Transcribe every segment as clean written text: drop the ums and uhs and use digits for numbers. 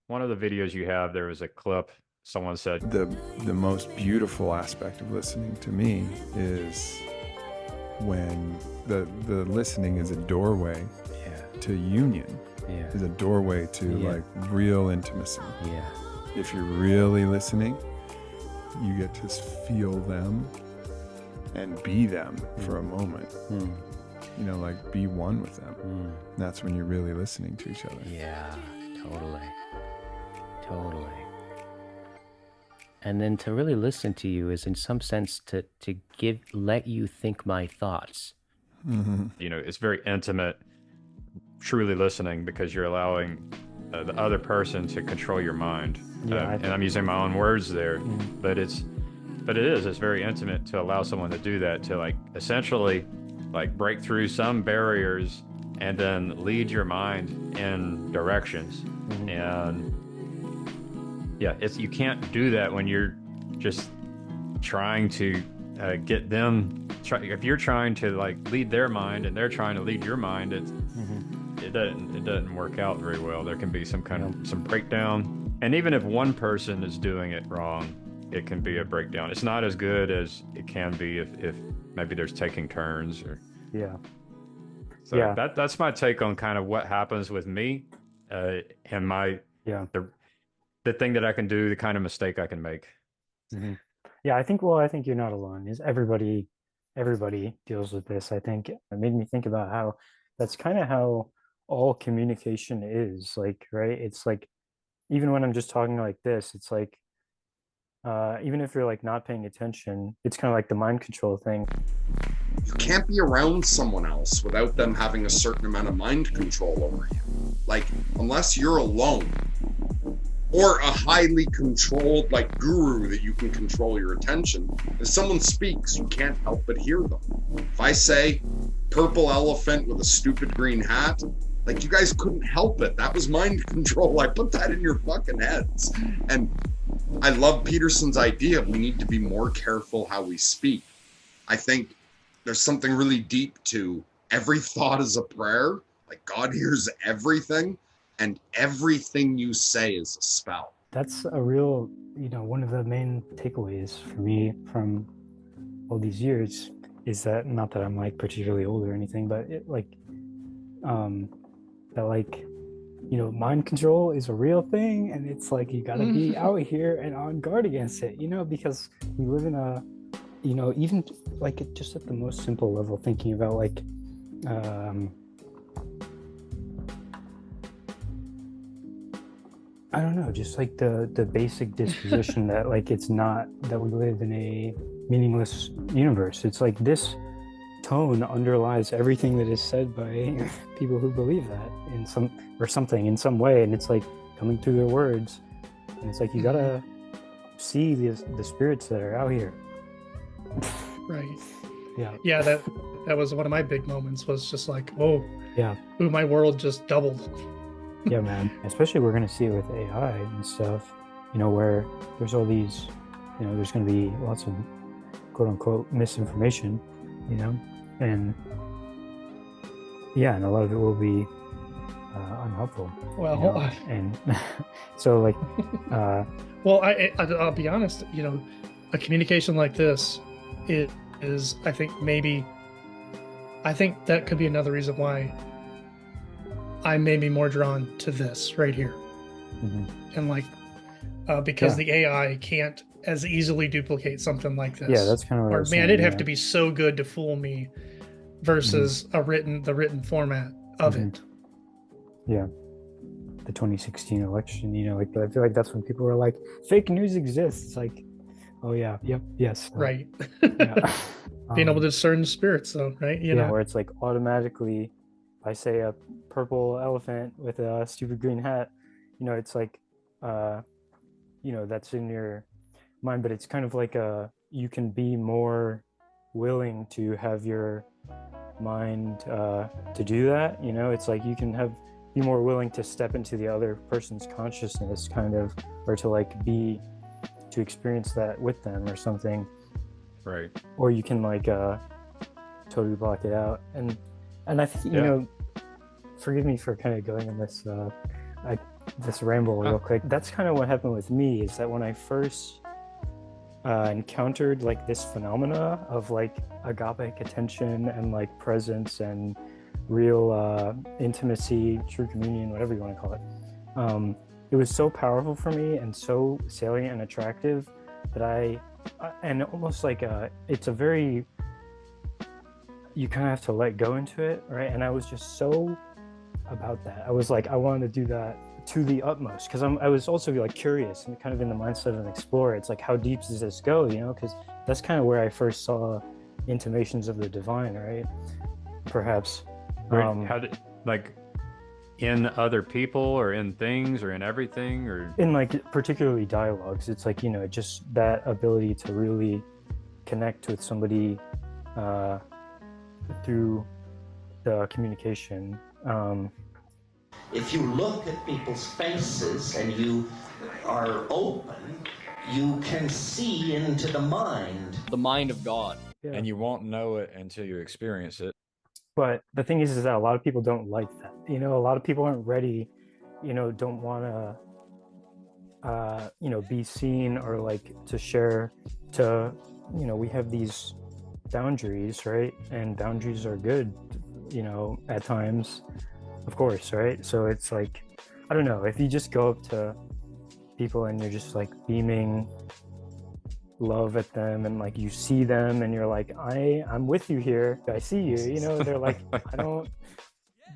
one of the videos you have, there was a clip. Someone said The most beautiful aspect of listening to me is when the listening is a doorway to union. Is a doorway to like real intimacy. If you're really listening, you get to feel them and be them for a moment. You know, like be one with them. That's when you're really listening to each other. Yeah, totally. And then to really listen to you is in some sense to let you think my thoughts. You know, it's very intimate, truly listening, because you're allowing the other person to control your mind. And I'm using my own words there, but it's very intimate to allow someone to do that, to like essentially like break through some barriers and then lead your mind in directions. And yeah, you can't do that when you're just trying to get them. If you're trying to like lead their mind and they're trying to lead your mind, it doesn't work out very well. There can be some kind of some breakdown, and even if one person is doing it wrong, it can be a breakdown. It's not as good as it can be if maybe there's taking turns or that's my take on kind of what happens with me and my the thing that I can do, the kind of mistake I can make. Yeah, I think you're not alone. Is everybody deals with this. I think it made me think about how that's kind of how all communication is, like, right? It's like, even when I'm just talking like this, it's like, even if you're like not paying attention, it's kind of like the mind control thing. You can't be around someone else without them having a certain amount of mind control over you. Like, unless you're alone, or a highly controlled like guru that you can control your attention. If someone speaks, you can't help but hear them. If I say purple elephant with a stupid green hat, like, you guys couldn't help it. That was mind control. I put that in your fucking heads. And I love Peterson's idea. We need to be more careful how we speak. I think there's something really deep to every thought is a prayer. Like, God hears everything. And everything you say is a spell. That's a real, one of the main takeaways for me from all these years is that, not that I'm like particularly old or anything, but it like, that like, mind control is a real thing. And it's like, you gotta be out here and on guard against it, because we live in a, even like just at the most simple level, thinking about like, I don't know, just like the basic disposition that like it's not that we live in a meaningless universe. It's like this tone underlies everything that is said by people who believe that in some way, and it's like coming through their words. And it's like, you gotta see the spirits that are out here. Right. Yeah. That was one of my big moments, was just like, oh yeah, ooh, my world just doubled. Yeah, man. Especially we're going to see it with AI and stuff, where there's all these, there's going to be lots of quote unquote misinformation, and and a lot of it will be unhelpful. Well, and so like, well, I'll be honest, a communication like this is, I think that could be another reason why I may be more drawn to this right here. And like, because the AI can't as easily duplicate something like this. Yeah, that's kind of what I was saying, it'd have to be so good to fool me versus the written format of it. Yeah. The 2016 election, like, I feel like that's when people were like, fake news exists. It's like, oh yeah, yep, yes. Right. Yeah. Being able to discern spirits though, right? Where it's like automatically, if I say a purple elephant with a stupid green hat, it's like, that's in your mind, but it's kind of like you can be more willing to have your mind to do that. It's like you can be more willing to step into the other person's consciousness, kind of, or to experience that with them or something. Right. Or you can like totally block it out. And I think, forgive me for kind of going on this. this ramble real quick. That's kind of what happened with me, is that when I first encountered like this phenomena of like agapic attention and like presence and real intimacy, true communion, whatever you want to call it, it was so powerful for me and so salient and attractive that and almost like it's a very, you kind of have to let go into it, right? And I was just so about that. I was like, I wanted to do that to the utmost, because I was also like curious and kind of in the mindset of an explorer. It's like, how deep does this go, you know? Because that's kind of where I first saw intimations of the divine, right? Perhaps. How did, like, in other people or in things or in everything, or in like particularly dialogues? It's like, you know, just that ability to really connect with somebody through the communication. If you look at people's faces and you are open, you can see into the mind of God. Yeah. And you won't know it until you experience it. But the thing is that a lot of people don't like that. You know, a lot of people aren't ready, you know, don't want to, you know, be seen or like to share, to, you know, we have these boundaries, right? And boundaries are good, you know, at times, of course, right? So it's like, I don't know, if you just go up to people and you're just like beaming love at them and like you see them and you're like, I'm with you here, I see you, you know, they're like,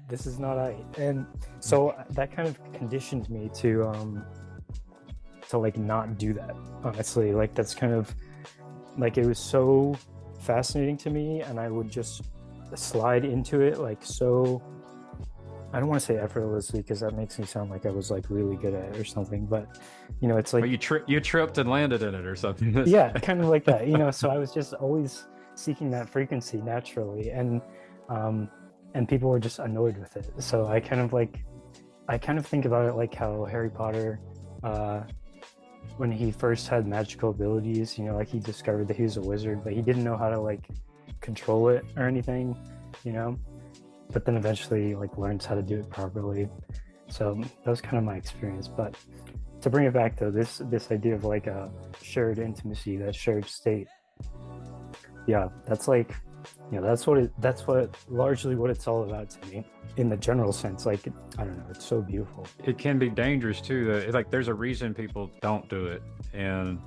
this is not I. And so that kind of conditioned me to like not do that, honestly. Like that's kind of like, it was so fascinating to me, and I would just slide into it like, so I don't want to say effortlessly, because that makes me sound like I was like really good at it or something, but you know, it's like, but you tripped and landed in it or something. Yeah, kind of like that, you know. So I was just always seeking that frequency naturally, and people were just annoyed with it. So I kind of think about it like how Harry Potter, when he first had magical abilities, you know, like he discovered that he was a wizard, but he didn't know how to like control it or anything, you know, but then eventually like learns how to do it properly. So that was kind of my experience. But to bring it back though, this idea of like a shared intimacy, that shared state, yeah, that's like, you know, that's what largely what it's all about to me in the general sense. Like, I don't know, it's so beautiful. It can be dangerous too. It's like there's a reason people don't do it, and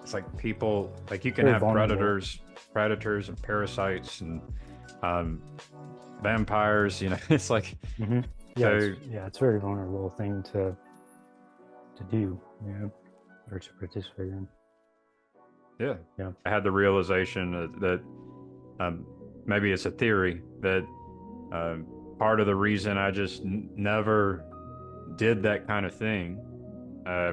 it's like people, like you can have predators and parasites and vampires, you know. It's like it's a very vulnerable thing to do, you know, or to participate in. Yeah. I had the realization that maybe it's a theory that part of the reason I just never did that kind of thing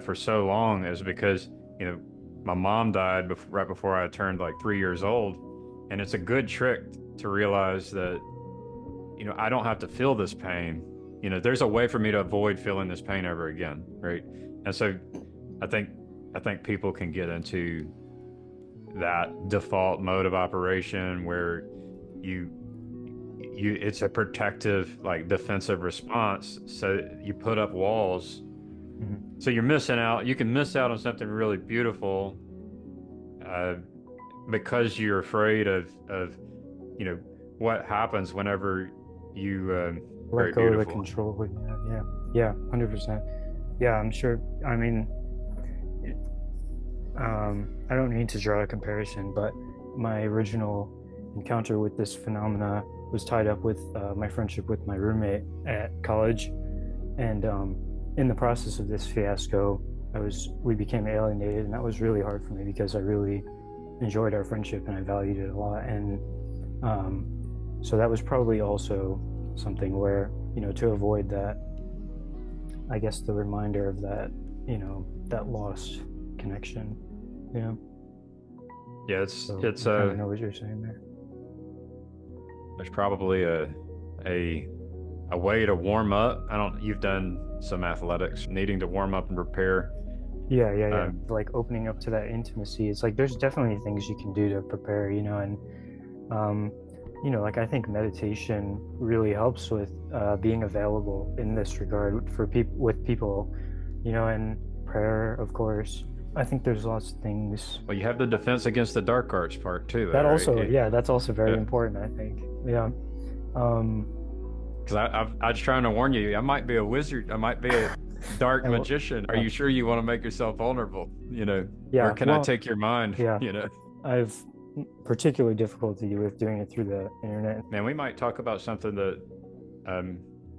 for so long is because, you know, my mom died right before I turned like 3 years old, and it's a good trick to realize that, you know, I don't have to feel this pain. You know, there's a way for me to avoid feeling this pain ever again, right? And so I think people can get into that default mode of operation where you it's a protective, like defensive response, so you put up walls. So you're missing out, you can miss out on something really beautiful because you're afraid of you know what happens whenever you let go of the control. Yeah 100%. Yeah, I'm sure. I mean, I don't need to draw a comparison, but my original encounter with this phenomena was tied up with my friendship with my roommate at college, and in the process of this fiasco, we became alienated, and that was really hard for me because I really enjoyed our friendship and I valued it a lot. And so that was probably also something where, you know, to avoid that, I guess the reminder of that, you know, that lost connection, you know. Yeah, it's I know what you're saying there. There's probably a way to warm up. You've done some athletics, needing to warm up and prepare. Yeah. Like opening up to that intimacy. It's like there's definitely things you can do to prepare, you know, and you know, like I think meditation really helps with being available in this regard for people, with people, you know, and prayer, of course. I think there's lots of things. Well, you have the defense against the dark arts part too. That right? also, yeah, that's also very important, I think. Yeah. Because I was trying to warn you, I might be a wizard, I might be a dark magician. Are you sure you want to make yourself vulnerable? You know, or can I take your mind? Yeah. You know, I've particularly difficulty with doing it through the internet. Man, we might talk about something that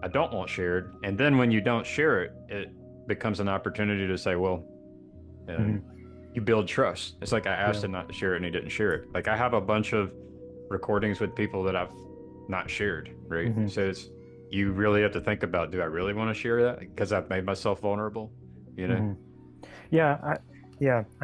I don't want shared, and then when you don't share it, it becomes an opportunity to say, well, you build trust. It's like I asked him not to share it and he didn't share it. Like I have a bunch of recordings with people that I've not shared, right? So it's, you really have to think about, do I really want to share that because I've made myself vulnerable, you know? I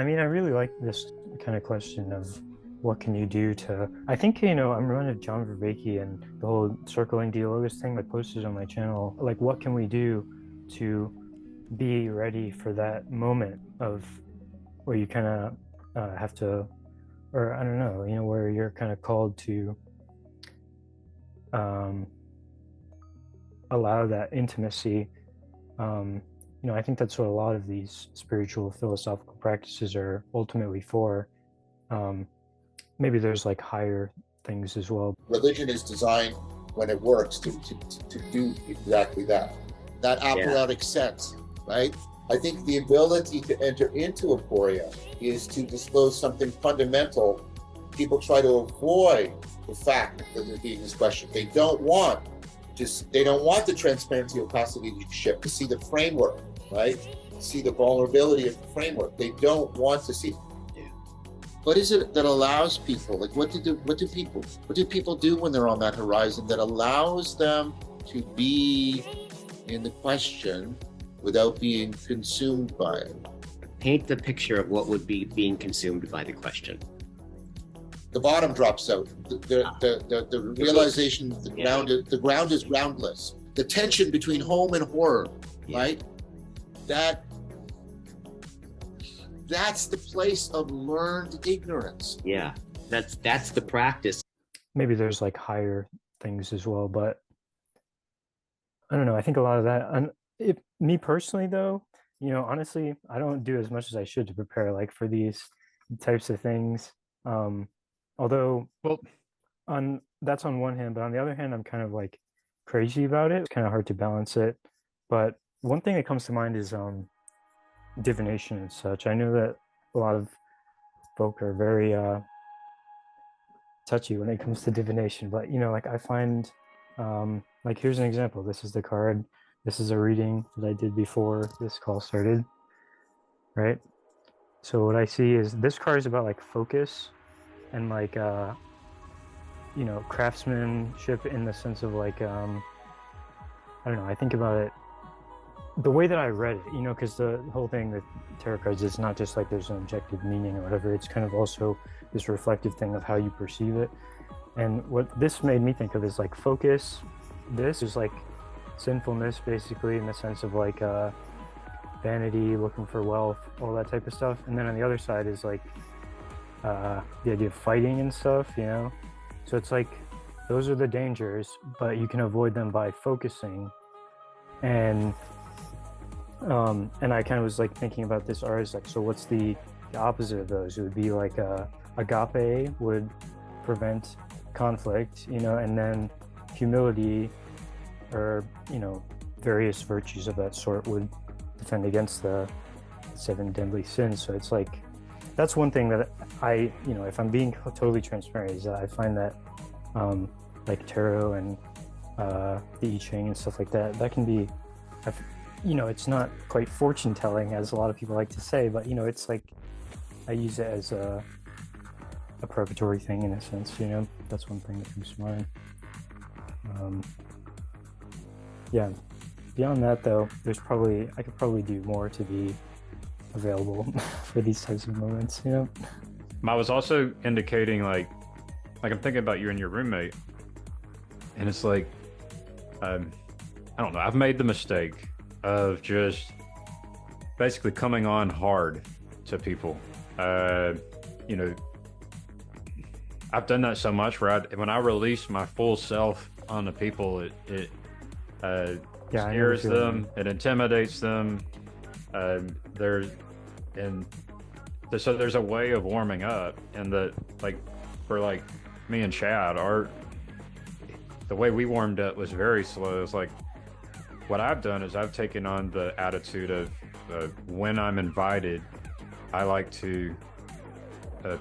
mean, I really like this kind of question of what can you do to, I think, you know, I'm running John Vervaeke and the whole circling dialogus thing I posted on my channel. Like, what can we do to be ready for that moment of where you kind of have to, or I don't know, you know, where you're kind of called to allow that intimacy. You know, I think that's what a lot of these spiritual philosophical practices are ultimately for. Maybe there's like higher things as well. Religion is designed, when it works, to do exactly that. That operatic sense, right? I think the ability to enter into aporia is to disclose something fundamental. People try to avoid the fact that there's being this question. They don't want the transparency of past leadership, to see the framework, right? See the vulnerability of the framework. They don't want to see. What is it that allows people, like what do people do when they're on that horizon that allows them to be in the question without being consumed by it? Paint the picture of what would be being consumed by the question. The bottom drops out. The realization that the ground is groundless. The tension between home and horror, right? That's the place of learned ignorance. Yeah, that's the practice. Maybe there's like higher things as well, but I don't know. I think a lot of that, me personally though, you know, honestly, I don't do as much as I should to prepare like for these types of things. Although, well, that's on one hand, but on the other hand, I'm kind of like crazy about it. It's kind of hard to balance it. But one thing that comes to mind is divination and such. I know that a lot of folk are very touchy when it comes to divination, but you know, like I find, like here's an example. This is the card. This is a reading that I did before this call started, right? So what I see is this card is about like focus and like you know, craftsmanship in the sense of like I don't know, I think about it the way that I read it, you know, because the whole thing with tarot cards is not just like there's an objective meaning or whatever, it's kind of also this reflective thing of how you perceive it. And what this made me think of is like focus. This is like sinfulness basically, in the sense of like vanity, looking for wealth, all that type of stuff. And then on the other side is like the idea of fighting and stuff, you know. So it's like those are the dangers, but you can avoid them by focusing. And I kind of was like thinking about this art as like, so what's the opposite of those? It would be like agape would prevent conflict, you know, and then humility, or you know, various virtues of that sort would defend against the 7 deadly sins. So it's like, that's one thing that I, you know, if I'm being totally transparent, is that I find that like tarot and the I Ching and stuff like that, that can be, you know, it's not quite fortune telling as a lot of people like to say, but you know, it's like I use it as a preparatory thing in a sense, you know. That's one thing that comes to mind. Yeah, beyond that though, I could probably do more to be available for these types of moments, you know. I was also indicating like I'm thinking about you and your roommate, and it's like I don't know, I've made the mistake of just basically coming on hard to people. You know, I've done that so much where when I release my full self on the people, it scares them, it intimidates them. So there's a way of warming up, and for me and Chad, the way we warmed up was very slow. It's like, what I've done is I've taken on the attitude of when I'm invited, I like to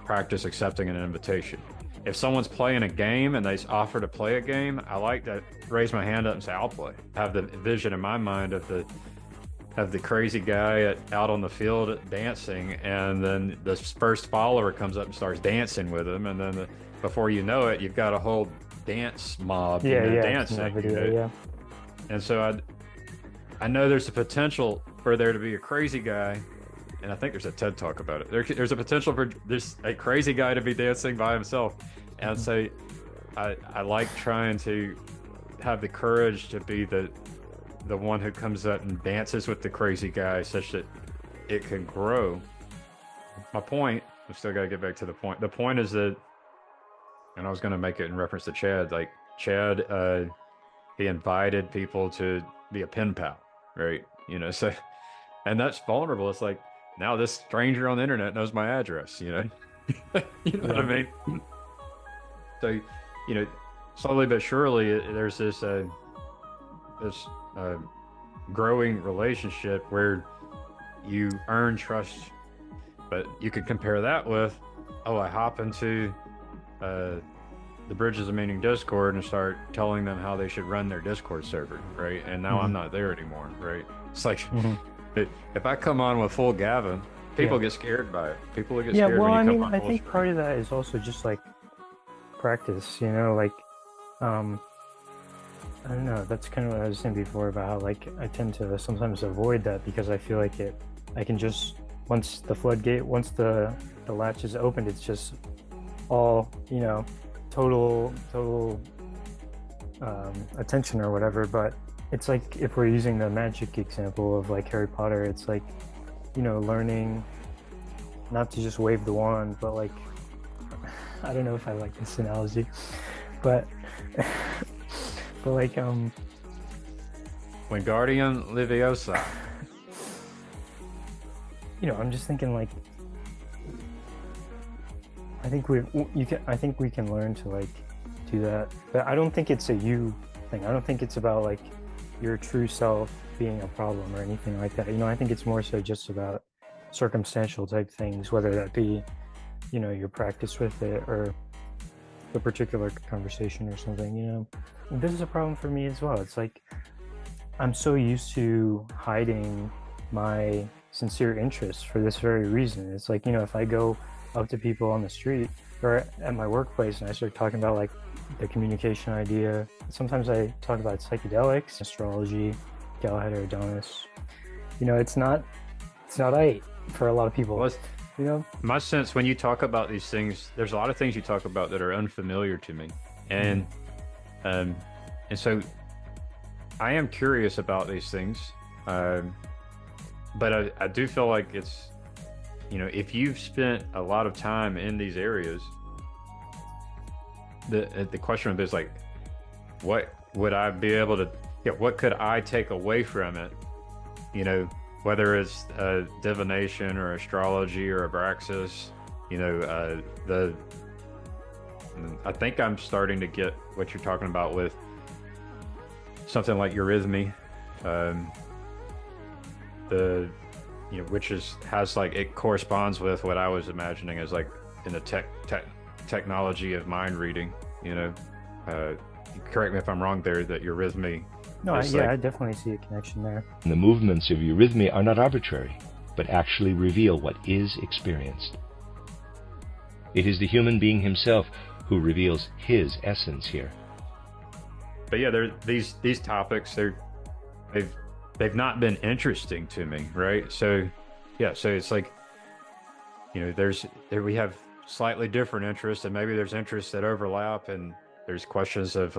practice accepting an invitation. If someone's playing a game and they offer to play a game, I like to raise my hand up and say, I'll play. Have the vision in my mind of the crazy guy out on the field dancing, and then the first follower comes up and starts dancing with him, and then before you know it, you've got a whole dance mob dancing. Video, And so I know there's a potential for there to be a crazy guy, and I think there's a TED Talk about it. There's a potential for a crazy guy to be dancing by himself, and so I like trying to have the courage to be the one who comes up and dances with the crazy guy, such that it can grow. My point, I've still got to get back to the point. The point is that, and I was going to make it in reference to Chad, like Chad, he invited people to be a pen pal, right? So, and that's vulnerable. It's like, now this stranger on the internet knows my address, you know what I mean? So, slowly but surely there's this growing relationship where you earn trust. But you could compare that with, I hop into the Bridges of Meaning Discord and start telling them how they should run their Discord server, right? And now I'm not there anymore, right? It's like, if I come on with full Gavin, people get scared by it. People get scared well, when you come on I full think screen. part of that is also just like practice, I don't know, that's kind of what I was saying before about how I tend to sometimes avoid that, because I feel like I can just, once the latch is opened, it's just all, total attention or whatever. But it's like, if we're using the magic example of Harry Potter, it's like, learning not to just wave the wand, but I don't know if I like this analogy, but Wingardium Leviosa. I'm just thinking I think we can learn to do that, but I don't think it's a you thing. I don't think it's about your true self being a problem or anything like that. I think it's more so just about circumstantial type things, whether that be your practice with it or a particular conversation or something. This is a problem for me as well. It's I'm so used to hiding my sincere interests for this very reason. It's if I go up to people on the street or at my workplace and I start talking about the communication idea, sometimes I talk about psychedelics, astrology, Galahad or Adonis. It's not right for a lot of people. My sense, when you talk about these things, there's a lot of things you talk about that are unfamiliar to me, and so I am curious about these things, but I do feel like it's, if you've spent a lot of time in these areas, the question is what would I be able to, what could I take away from it? Whether it's divination or astrology or abraxas, I think I'm starting to get what you're talking about with something like eurythmy, which has it corresponds with what I was imagining as in the technology of mind reading. Correct me if I'm wrong there, that eurythmy. No, I definitely see a connection there. The movements of eurythmy are not arbitrary, but actually reveal what is experienced. It is the human being himself who reveals his essence here. But these topics, they've not been interesting to me, right? So it's we have slightly different interests, and maybe there's interests that overlap, and there's questions of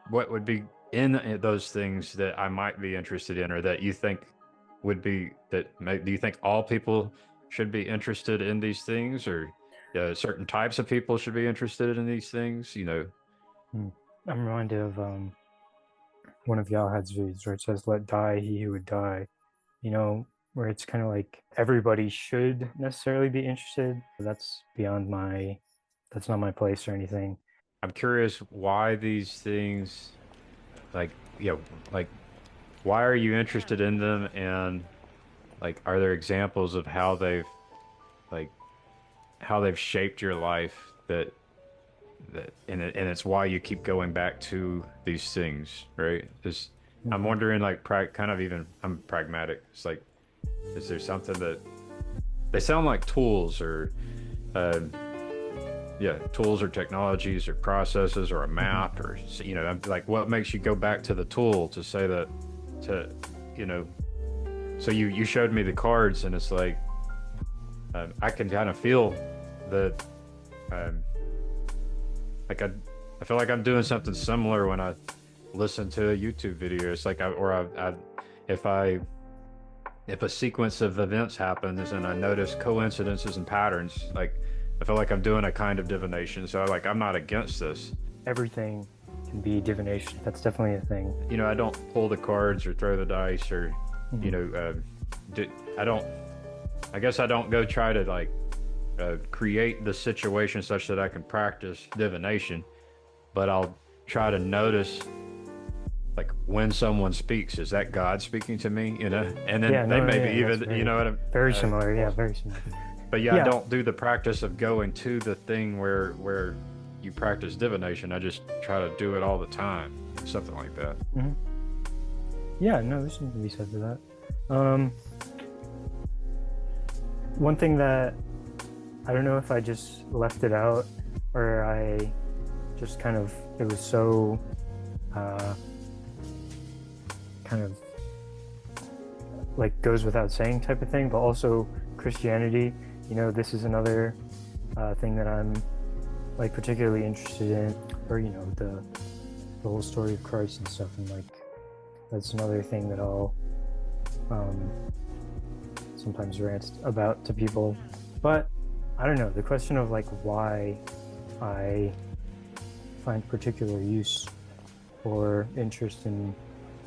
what would be in those things that I might be interested in, or that you think would be, do you think all people should be interested in these things, or certain types of people should be interested in these things, you know? I'm reminded of one of Galahad's videos where it says, "Let die he who would die," you know, where it's kind of like everybody should necessarily be interested. That's not my place or anything. I'm curious why these things, like, like, why are you interested in them, and like, are there examples of how they've shaped your life and it's why you keep going back to these things, right? I'm wondering, like, I'm pragmatic. It's like, is there something that they sound like tools or tools or technologies or processes or a map, or, you know, I'm like, what makes you go back to the tool to say that, you know? So you showed me the cards, and it's like, I can kind of feel the like, I feel like I'm doing something similar when I listen to a YouTube video. It's like if a sequence of events happens and I notice coincidences and patterns, like, I feel like I'm doing a kind of divination. So, like, I'm not against this. Everything can be divination. That's definitely a thing. You know, I don't pull the cards or throw the dice or, you know, I guess I don't go try to, like, create the situation such that I can practice divination, but I'll try to notice, like, when someone speaks, is that God speaking to me, you know? And then you know what I'm... Very similar, very similar. But I don't do the practice of going to the thing where you practice divination. I just try to do it all the time, something like that. Yeah, no, there's something to be said for that. One thing that I don't know if I just left it out or I just kind of, it was so kind of like goes without saying type of thing, but also Christianity, you know, this is another thing that I'm, like, particularly interested in, or, you know, the whole story of Christ and stuff, and, like, that's another thing that I'll sometimes rant about to people. But I don't know, the question of, like, why I find particular use or interest in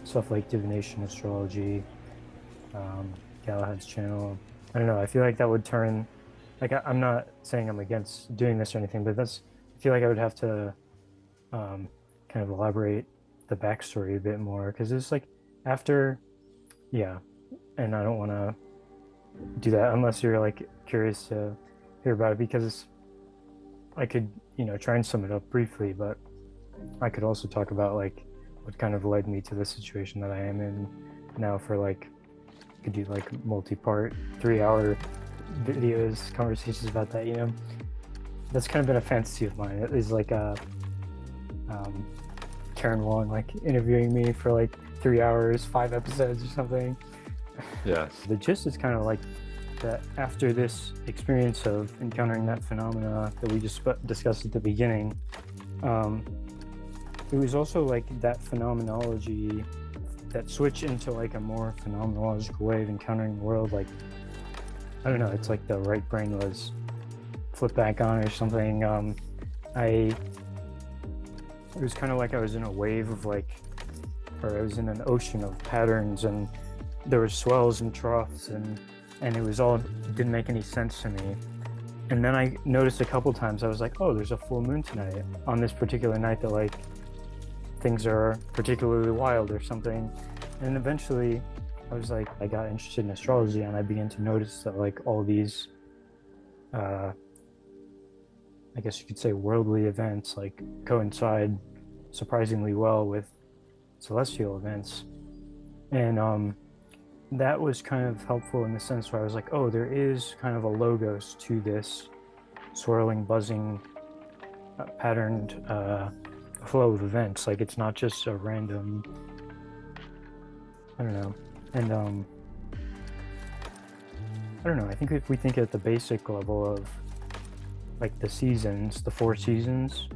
stuff like divination, astrology, Galahad's channel, I don't know, I feel like that would turn, like, I'm not saying I'm against doing this or anything, but I feel like I would have to kind of elaborate the backstory a bit more, because it's like and I don't want to do that unless you're, like, curious to hear about it, because I could, you know, try and sum it up briefly, but I could also talk about, like, what kind of led me to the situation that I am in now for, like, could do, like, multi-part 3-hour videos, conversations about that, you know. That's kind of been a fantasy of mine. It is like Karen Wong, like, interviewing me for, like, 3 hours, 5 episodes or something. Yeah. The gist is kind of like that after this experience of encountering that phenomena that we just discussed at the beginning, it was also like that phenomenology, that switch into, like, a more phenomenological way of encountering the world. Like, I don't know, it's like the right brain was flipped back on or something. It was kind of like I was in a wave of, like, or I was in an ocean of patterns, and there were swells and troughs, and it was all, didn't make any sense to me. And then I noticed a couple times, I was like, oh, there's a full moon tonight, on this particular night, that, like, things are particularly wild or something. And eventually I was like, I got interested in astrology, and I began to notice that, like, all these I guess you could say worldly events, like, coincide surprisingly well with celestial events. And that was kind of helpful in the sense where I was like, oh, there is kind of a logos to this swirling, buzzing, patterned flow of events. Like, it's not just a random, I don't know. And I don't know, I think if we think at the basic level of, like, the seasons, the 4 seasons,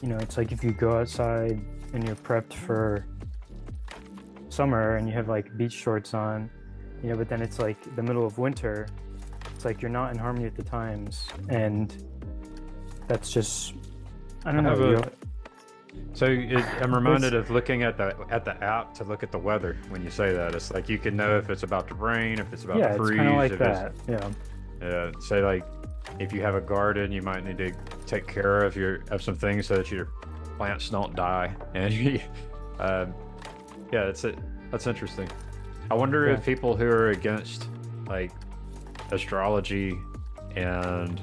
you know, it's like if you go outside and you're prepped for summer and you have, like, beach shorts on, you know, but then it's like the middle of winter. It's like you're not in harmony with the times, and that's just, I don't know. I'm reminded of looking at the app to look at the weather when you say that. It's like you can know if it's about to rain, if it's about to freeze. Yeah, it's kind of like that. Yeah. Say like if you have a garden, you might need to take care of some things so that your plants don't die. And that's interesting. I wonder if people who are against like astrology and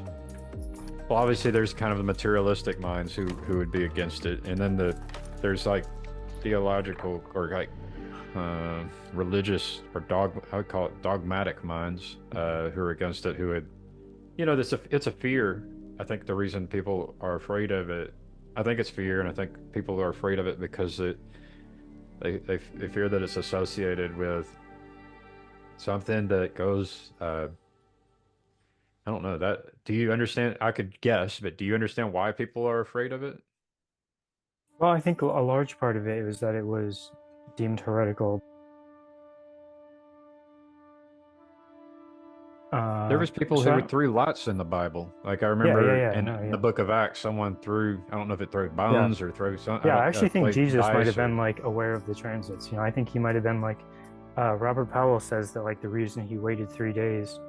obviously there's kind of the materialistic minds who would be against it, and then there's like theological or like religious or I would call it dogmatic minds who are against it, who would, you know, it's a fear. I think the reason people are afraid of it, I think it's fear, and I think people are afraid of it because they fear that it's associated with something that goes I don't know that. Do you understand? I could guess, but do you understand why people are afraid of it? Well, I think a large part of it was that it was deemed heretical. There was people who threw lots in the Bible. Like I remember in the book of Acts, someone threw, I don't know if it threw bones or threw something. Yeah, I actually think Jesus might have been like aware of the transits. You know, I think he might have been like, Robert Powell says that like the reason he waited 3 days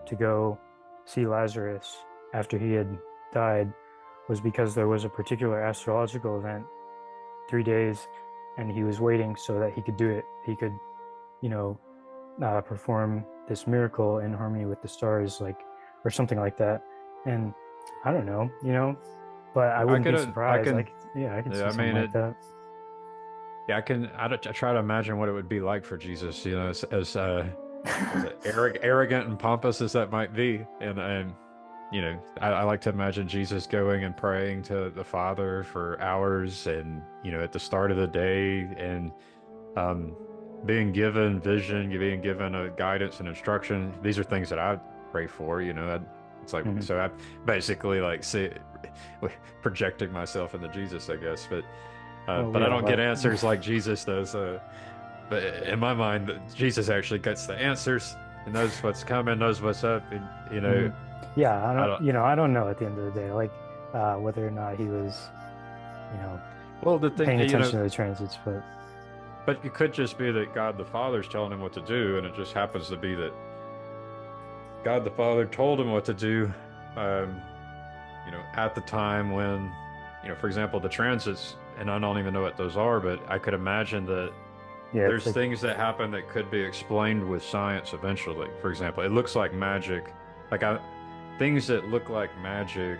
to go see Lazarus after he had died was because there was a particular astrological event 3 days, and he was waiting so that he could do it. He could, you know, perform this miracle in harmony with the stars, like, or something like that. And I don't know, you know, but I wouldn't be surprised. I can see something like that. Yeah, I try to imagine what it would be like for Jesus, you know, as arrogant and pompous as that might be, and you know, I like to imagine Jesus going and praying to the Father for hours, and you know, at the start of the day, and being given vision, being given a guidance and instruction. These are things that I pray for, you know. It's like so I basically like projecting myself into Jesus, I guess, but I don't get answers like Jesus does. But in my mind, Jesus actually gets the answers and knows what's coming, knows what's up, and you know. Yeah, I don't know at the end of the day, like whether or not he was, you know, paying attention to the transits, but it could just be that God the Father's telling him what to do, and it just happens to be that God the Father told him what to do, you know, at the time when, you know, for example, the transits, and I don't even know what those are, but I could imagine that there's things that happen that could be explained with science eventually. For example, it looks like magic. Things that look like magic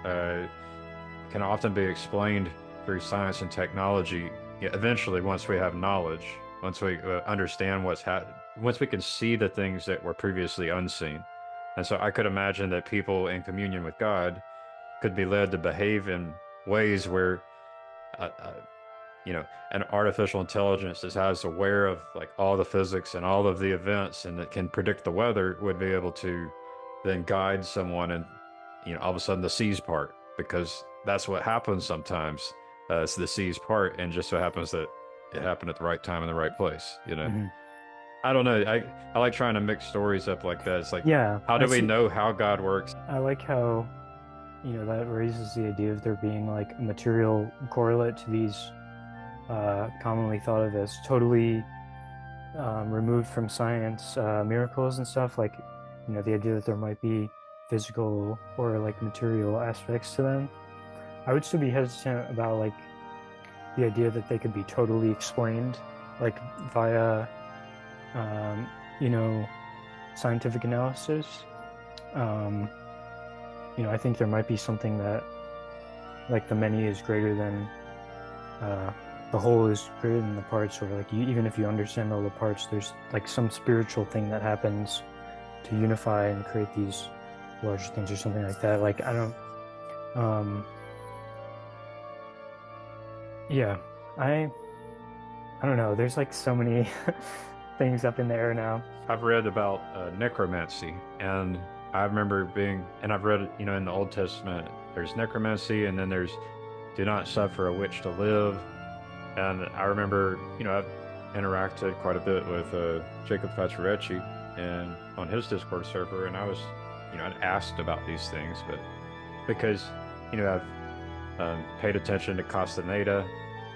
can often be explained through science and technology. Yeah, eventually, once we have knowledge, once we understand what's happening, once we can see the things that were previously unseen. And so I could imagine that people in communion with God could be led to behave in ways where you know, an artificial intelligence that has aware of like all the physics and all of the events and that can predict the weather would be able to then guide someone, and you know, all of a sudden the seas part, because that's what happens sometimes. It's the seas part, and just so happens that it happened at the right time in the right place, you know. I don't know, I like trying to mix stories up like that. It's like, how do we know how God works? I like how, you know, that raises the idea of there being like a material correlate to these commonly thought of as totally removed from science miracles and stuff, like, you know, the idea that there might be physical or like material aspects to them. I would still be hesitant about like the idea that they could be totally explained like via you know, scientific analysis. You know, I think there might be something that like the many is greater than the whole is greater than the parts, or like even if you understand all the parts, there's like some spiritual thing that happens to unify and create these larger things or something like that. Like I don't know, there's like so many things up in the air now. I've read about necromancy, and I remember I've read, you know, in the Old Testament there's necromancy, and then there's do not suffer a witch to live. And I remember, you know, interacted quite a bit with Jacob Facciarecci and on his Discord server, and I was, I'd asked about these things, but because, I've paid attention to Castaneda,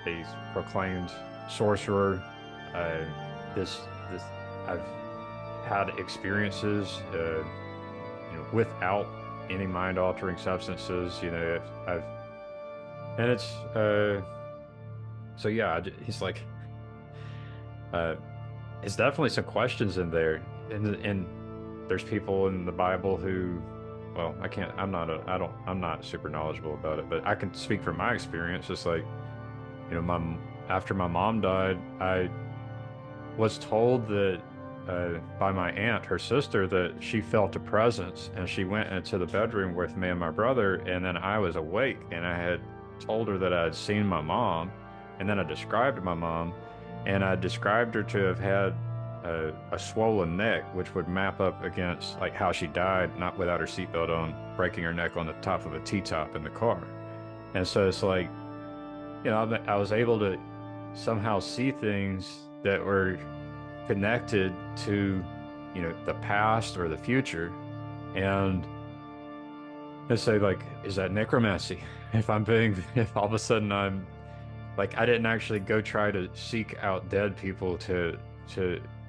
he's proclaimed sorcerer. I've had experiences, without any mind-altering substances. And it's so yeah. He's like, it's definitely some questions in there, and there's people in the Bible who, well, I'm not super knowledgeable about it, but I can speak from my experience. It's like, after my mom died, I was told that by my aunt, her sister, that she felt a presence, and she went into the bedroom with me and my brother, and then I was awake, and I had told her that I had seen my mom, and then I described my mom, and I described her to have had a swollen neck, which would map up against like how she died, not without her seatbelt on, breaking her neck on the top of a T-top in the car. And so it's like, I was able to somehow see things that were connected to, the past or the future. And so like, is that necromancy? If all of a sudden I'm like, I didn't actually go try to seek out dead people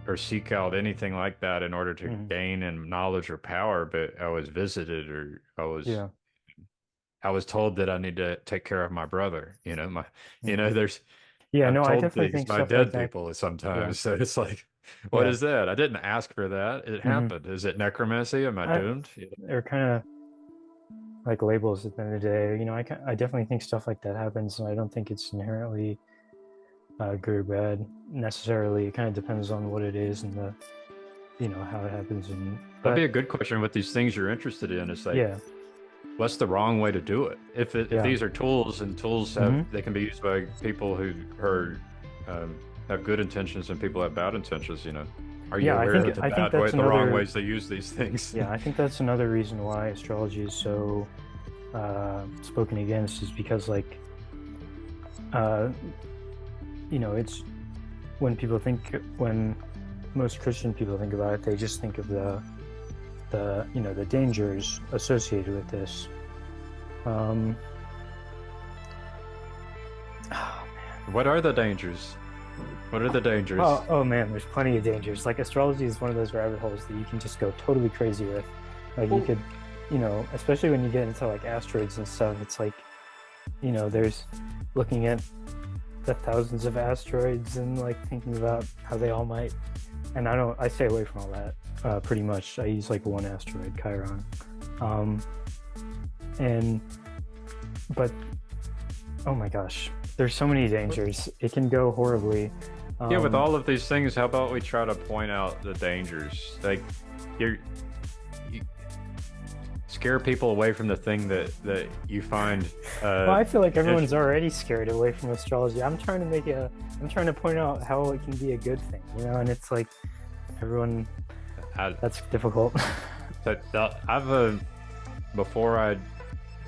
or seek out anything like that in order to gain in knowledge or power, but I was visited, or I was told that I need to take care of my brother. There's I'm told I definitely things think by stuff dead like people sometimes. Yeah. So it's like, what is that? I didn't ask for that. It happened. Is it necromancy? Am I doomed? They're kind of like labels at the end of the day. I definitely think stuff like that happens, and I don't think it's inherently good or bad necessarily. It kind of depends on what it is and the how it happens. That'd be a good question with these things you're interested in. It's like, what's the wrong way to do it? If these are tools, and tools they can be used by people who have good intentions, and people have bad intentions. Are you aware of the wrong ways they use these things? I think that's another reason why astrology is so spoken against, is because like it's when most Christian people think about it, they just think of the dangers associated with this. What are the dangers? What are the dangers? Oh man, there's plenty of dangers. Like, astrology is one of those rabbit holes that you can just go totally crazy with. Like, you could, especially when you get into like asteroids and stuff, it's like, there's looking at the thousands of asteroids and like thinking about how they all might, and I stay away from all that pretty much. I use like one asteroid, Chiron, but oh my gosh, there's so many dangers. It can go horribly. With all of these things, how about we try to point out the dangers? Like, you scare people away from the thing that you find. Well, I feel like everyone's already scared away from astrology. I'm trying to point out how it can be a good thing, and it's like everyone. That's difficult. Before I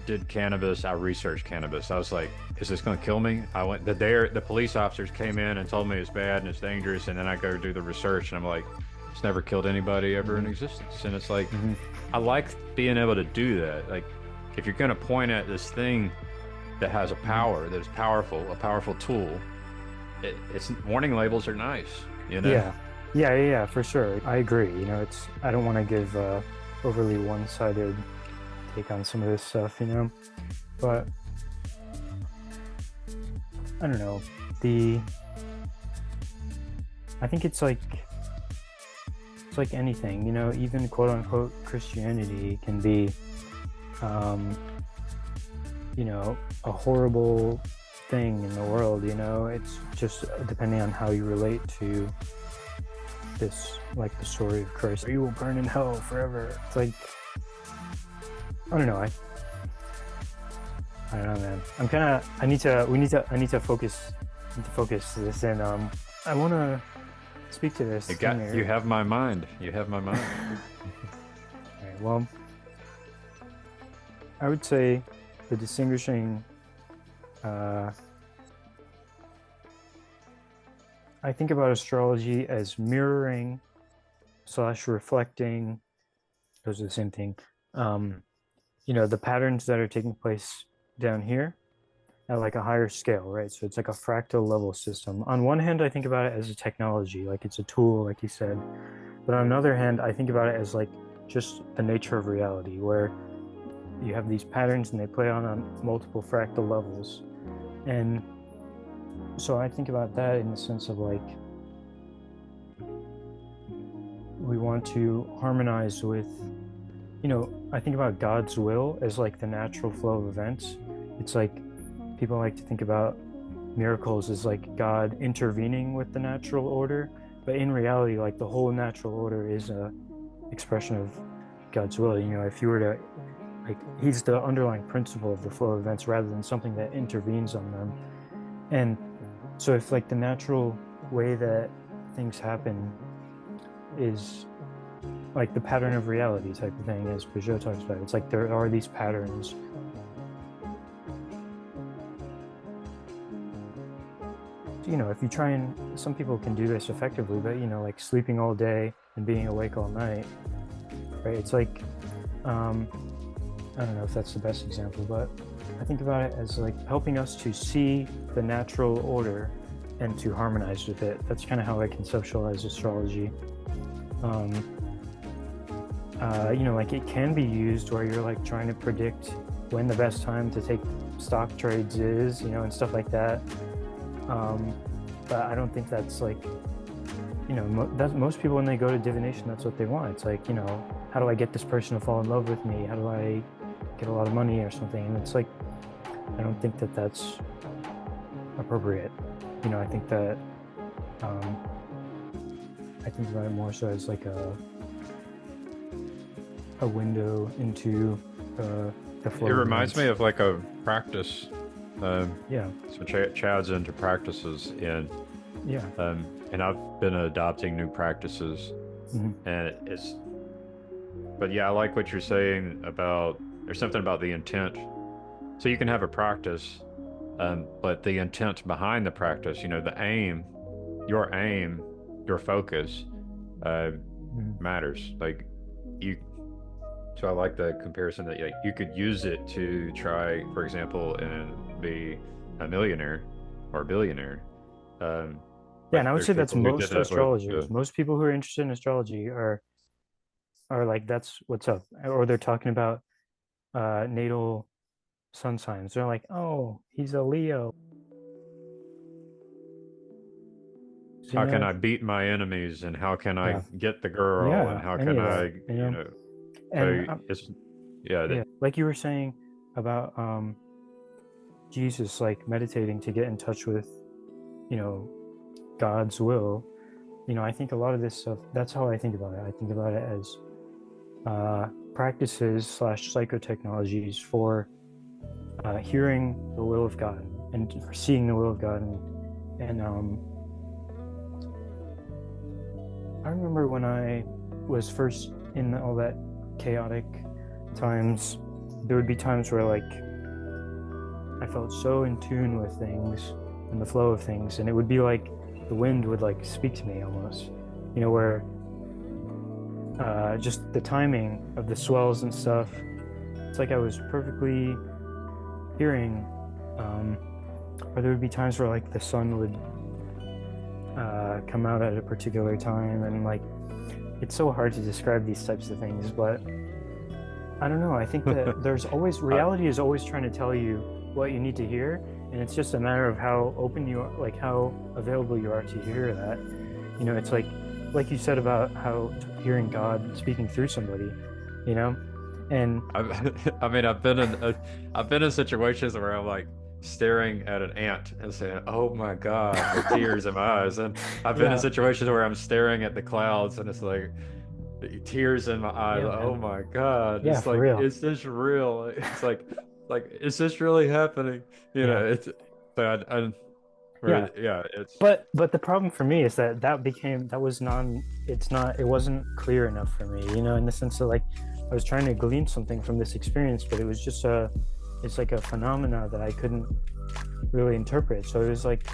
did cannabis, I researched cannabis. I was like, is this going to kill me? I went the police officers came in and told me it's bad and it's dangerous, and then I go do the research and I'm like, it's never killed anybody ever in existence. And it's like, I like being able to do that. Like, if you're going to point at this thing that has a power, that is powerful, a powerful tool, it's warning labels are nice, Yeah, for sure. I agree. I don't want to give overly one-sided take on some of this stuff, but I don't know. I think it's like anything, even quote unquote Christianity can be, a horrible thing in the world, it's just depending on how you relate to this, like the story of Christ. You will burn in hell forever. It's like, I don't know. I don't know, man. I need to focus this in. I want to speak to this. You have my mind. All right, well, I would say the distinguishing I think about astrology as mirroring / reflecting. Those are the same thing. The patterns that are taking place down here at like a higher scale, right? So it's like a fractal level system. On one hand, I think about it as a technology, like it's a tool, like you said. But on the other hand, I think about it as like just the nature of reality, where you have these patterns and they play on multiple fractal levels. And so I think about that in the sense of like, we want to harmonize with, I think about God's will as like the natural flow of events. It's like people like to think about miracles as like God intervening with the natural order, but in reality, like the whole natural order is a expression of God's will. If you were to, like, he's the underlying principle of the flow of events rather than something that intervenes on them. And so if like the natural way that things happen is like the pattern of reality type of thing, as Peugeot talks about, it's like there are these patterns. If you try and, some people can do this effectively, but like sleeping all day and being awake all night, right? It's like, I don't know if that's the best example, but I think about it as like helping us to see the natural order and to harmonize with it. That's kind of how I conceptualize astrology. Like it can be used where you're like trying to predict when the best time to take stock trades is, and stuff like that. But I don't think that's like, that's most people when they go to divination, that's what they want. It's like, how do I get this person to fall in love with me? How do I get a lot of money or something? And it's like, I don't think that that's appropriate. I think that, I think about it more so as like a window into the flow. It reminds me of like a practice. Yeah. So Chad's into practices, and I've been adopting new practices, and but yeah, I like what you're saying about, there's something about the intent. So you can have a practice, but the intent behind the practice, the aim, your focus, matters. Like so I like the comparison that you could use it to try, for example, and be a millionaire or a billionaire. And I would say that's most astrologers. Most people who are interested in astrology are like, that's what's up. Or they're talking about natal sun signs. They're like, oh, he's a Leo. So, how can I beat my enemies, and how can I get the girl, and how can I, And, so like you were saying about Jesus, like meditating to get in touch with, God's will. I think a lot of this stuff, that's how I think about it. I think about it as practices / psychotechnologies for hearing the will of God and for seeing the will of God. And I remember when I was first in all that chaotic times, there would be times where like I felt so in tune with things and the flow of things, and it would be like the wind would like speak to me almost, where just the timing of the swells and stuff, it's like I was perfectly hearing, or there would be times where like the sun would come out at a particular time, and like it's so hard to describe these types of things, but I don't know. I think that there's always, reality is always trying to tell you what you need to hear, and it's just a matter of how open you are, like how available you are to hear that. It's like you said about how hearing God speaking through somebody, and I've been in situations where I'm like staring at an ant and saying, oh my God, with tears in my eyes. And I've been in situations where I'm staring at the clouds and it's like tears in my eyes. Oh my God. It's like, real. Is this real? It's like, is this really happening? It's bad. It's but the problem for me is that it wasn't clear enough for me, in the sense that like I was trying to glean something from this experience, but it was just it's like a phenomena that I couldn't really interpret. So it was like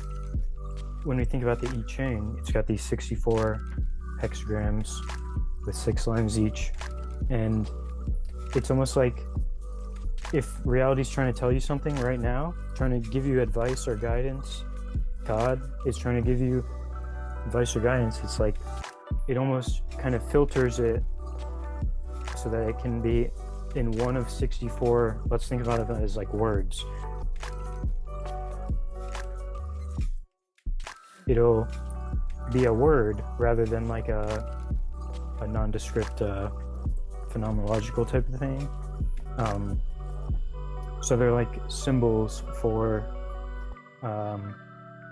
when we think about the I Ching, it's got these 64 hexagrams with 6 lines each, and it's almost like if reality's trying to tell you something right now, trying to give you advice or guidance, God is trying to give you advice or guidance, it's like it almost kind of filters it so that it can be in one of 64, let's think about it as like words. It'll be a word rather than like a nondescript phenomenological type of thing. So they're like symbols for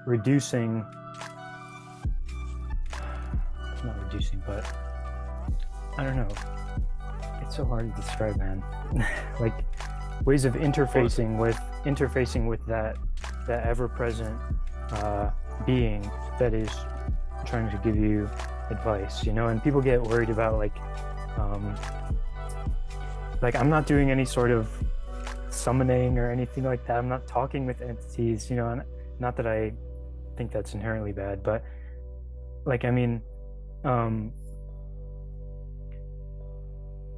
reducing, not reducing, but I don't know. It's so hard to describe, man. Like ways of interfacing with that ever-present being that is trying to give you advice, you know. And people get worried about like I'm not doing any sort of summoning or anything like that. I'm not talking with entities, you know. And not that I think that's inherently bad, but like, I mean,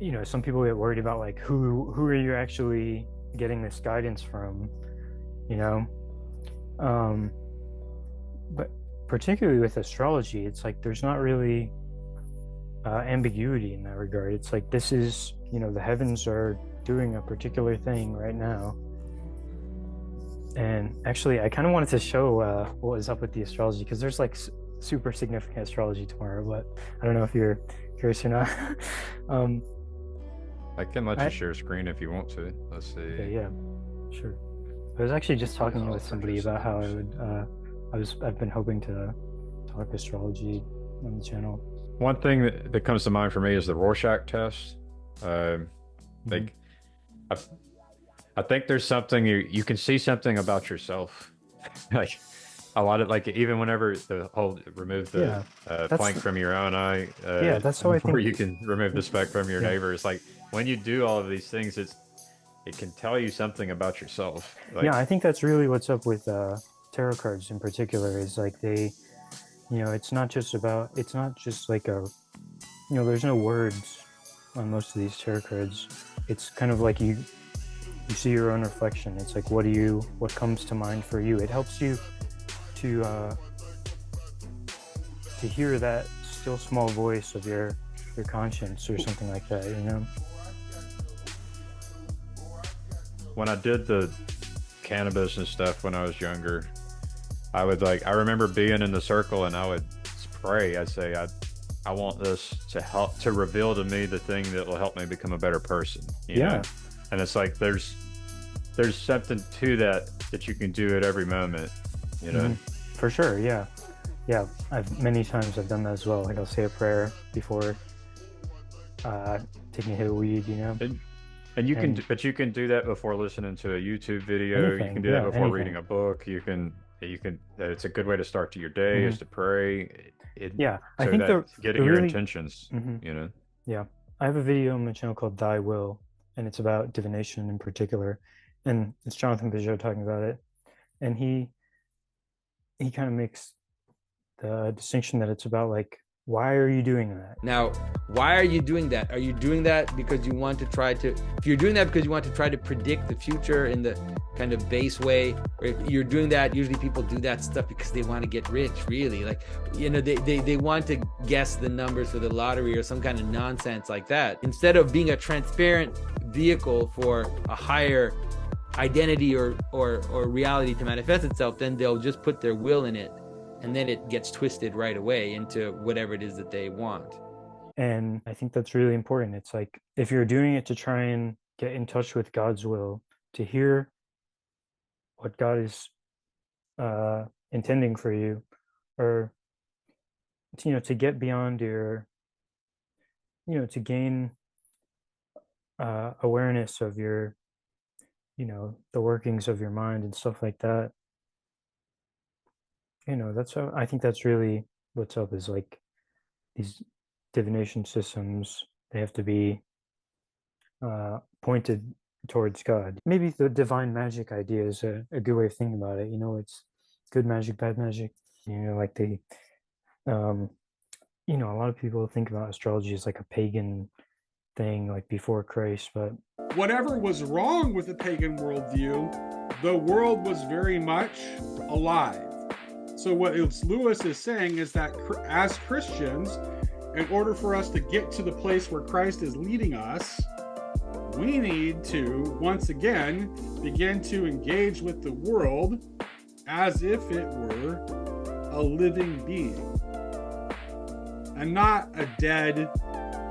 you know, some people get worried about like who are you actually getting this guidance from, you know. But particularly with astrology, it's like there's not really ambiguity in that regard. It's like, this is, you know, the heavens are doing a particular thing right now. And actually, I kind of wanted to show what is up with the astrology, because there's like super significant astrology tomorrow, but I don't know if you're curious or not. I can let you share a screen if you want to. Let's see. Okay, yeah, sure. I was actually just talking with somebody about how I would, I've been hoping to talk astrology on the channel. One thing that comes to mind for me is the Rorschach test. Like, I think there's something you can see something about yourself. Like a lot of, like, even whenever the whole remove the plank from your own eye. Yeah, that's how I think. Or you can remove the speck from your neighbor. It's like when you do all of these things, it can tell you something about yourself. Like, yeah, I think that's really what's up with tarot cards in particular. Is like they, you know, it's not just like a, you know, there's no words on most of these tarot cards. It's kind of like you see your own reflection. It's like, what comes to mind for you? It helps you to hear that still small voice of your conscience or something like that, you know. When I did the cannabis and stuff when I was younger, I remember being in the circle and I would pray. I'd say, I want this to reveal to me the thing that will help me become a better person. You know? And it's like there's something to that you can do at every moment, you know. For sure, yeah. Many times I've done that as well. Like I'll say a prayer before taking a hit of weed, you know. And you can do that before listening to a YouTube video. You can do that before reading a book. You can. It's a good way to start to your day is to pray. I think getting your intentions. You know. Yeah, I have a video on my channel called Thy Will, and it's about divination in particular, and it's Jonathan Bijot talking about it, and he kind of makes the distinction that it's about like, why are you doing that? Now, why are you doing that? Are you doing that because you want to if you're doing that because you want to try to predict the future in the kind of base way, or if you're doing that, usually people do that stuff because they want to get rich, really. Like, you know, they want to guess the numbers for the lottery or some kind of nonsense like that. Instead of being a transparent vehicle for a higher identity or reality to manifest itself, then they'll just put their will in it, and then it gets twisted right away into whatever it is that they want. And I think that's really important. It's like, if you're doing it to try and get in touch with God's will, to hear what God is intending for you, or, you know, to get beyond your, you know, to gain awareness of your, you know, the workings of your mind and stuff like that. You know, I think that's really what's up, is like these divination systems, they have to be pointed towards God. Maybe the divine magic idea is a good way of thinking about it. You know, it's good magic, bad magic. Like they, a lot of people think about astrology as like a pagan thing, like before Christ, but whatever was wrong with the pagan worldview, the world was very much alive. So what Lewis is saying is that as Christians, in order for us to get to the place where Christ is leading us, we need to, once again, begin to engage with the world as if it were a living being and not a dead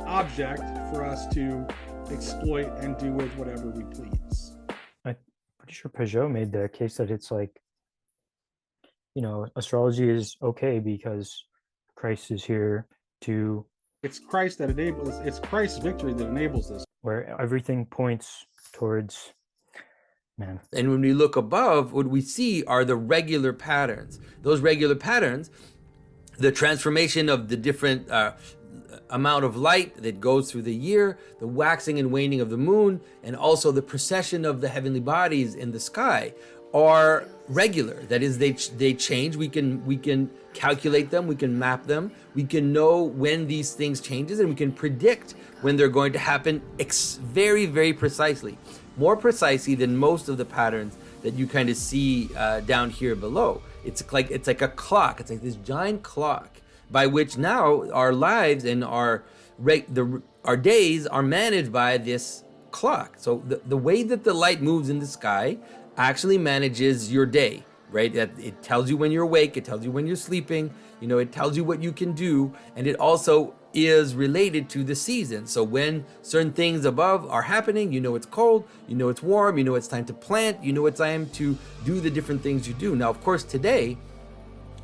object for us to exploit and do with whatever we please. I'm pretty sure Peugeot made the case that it's like, astrology is okay because Christ is here to... It's Christ that enables, it's Christ's victory that enables this. Where everything points towards man. And when we look above, what we see are the regular patterns. Those regular patterns, the transformation of the different amount of light that goes through the year, the waxing and waning of the moon, and also the precession of the heavenly bodies in the sky are regular. That is, they change. We can calculate them, we can map them, we can know when these things changes, and we can predict when they're going to happen very, very precisely. More precisely than most of the patterns that you kind of see down here below. It's like a clock. It's like this giant clock by which now our lives and our days are managed by this clock. So the way that the light moves in the sky actually manages your day, right? It tells you when you're awake, it tells you when you're sleeping, it tells you what you can do, and it also is related to the season. So when certain things above are happening, it's cold, it's warm, it's time to plant, it's time to do the different things you do. Now, of course, today,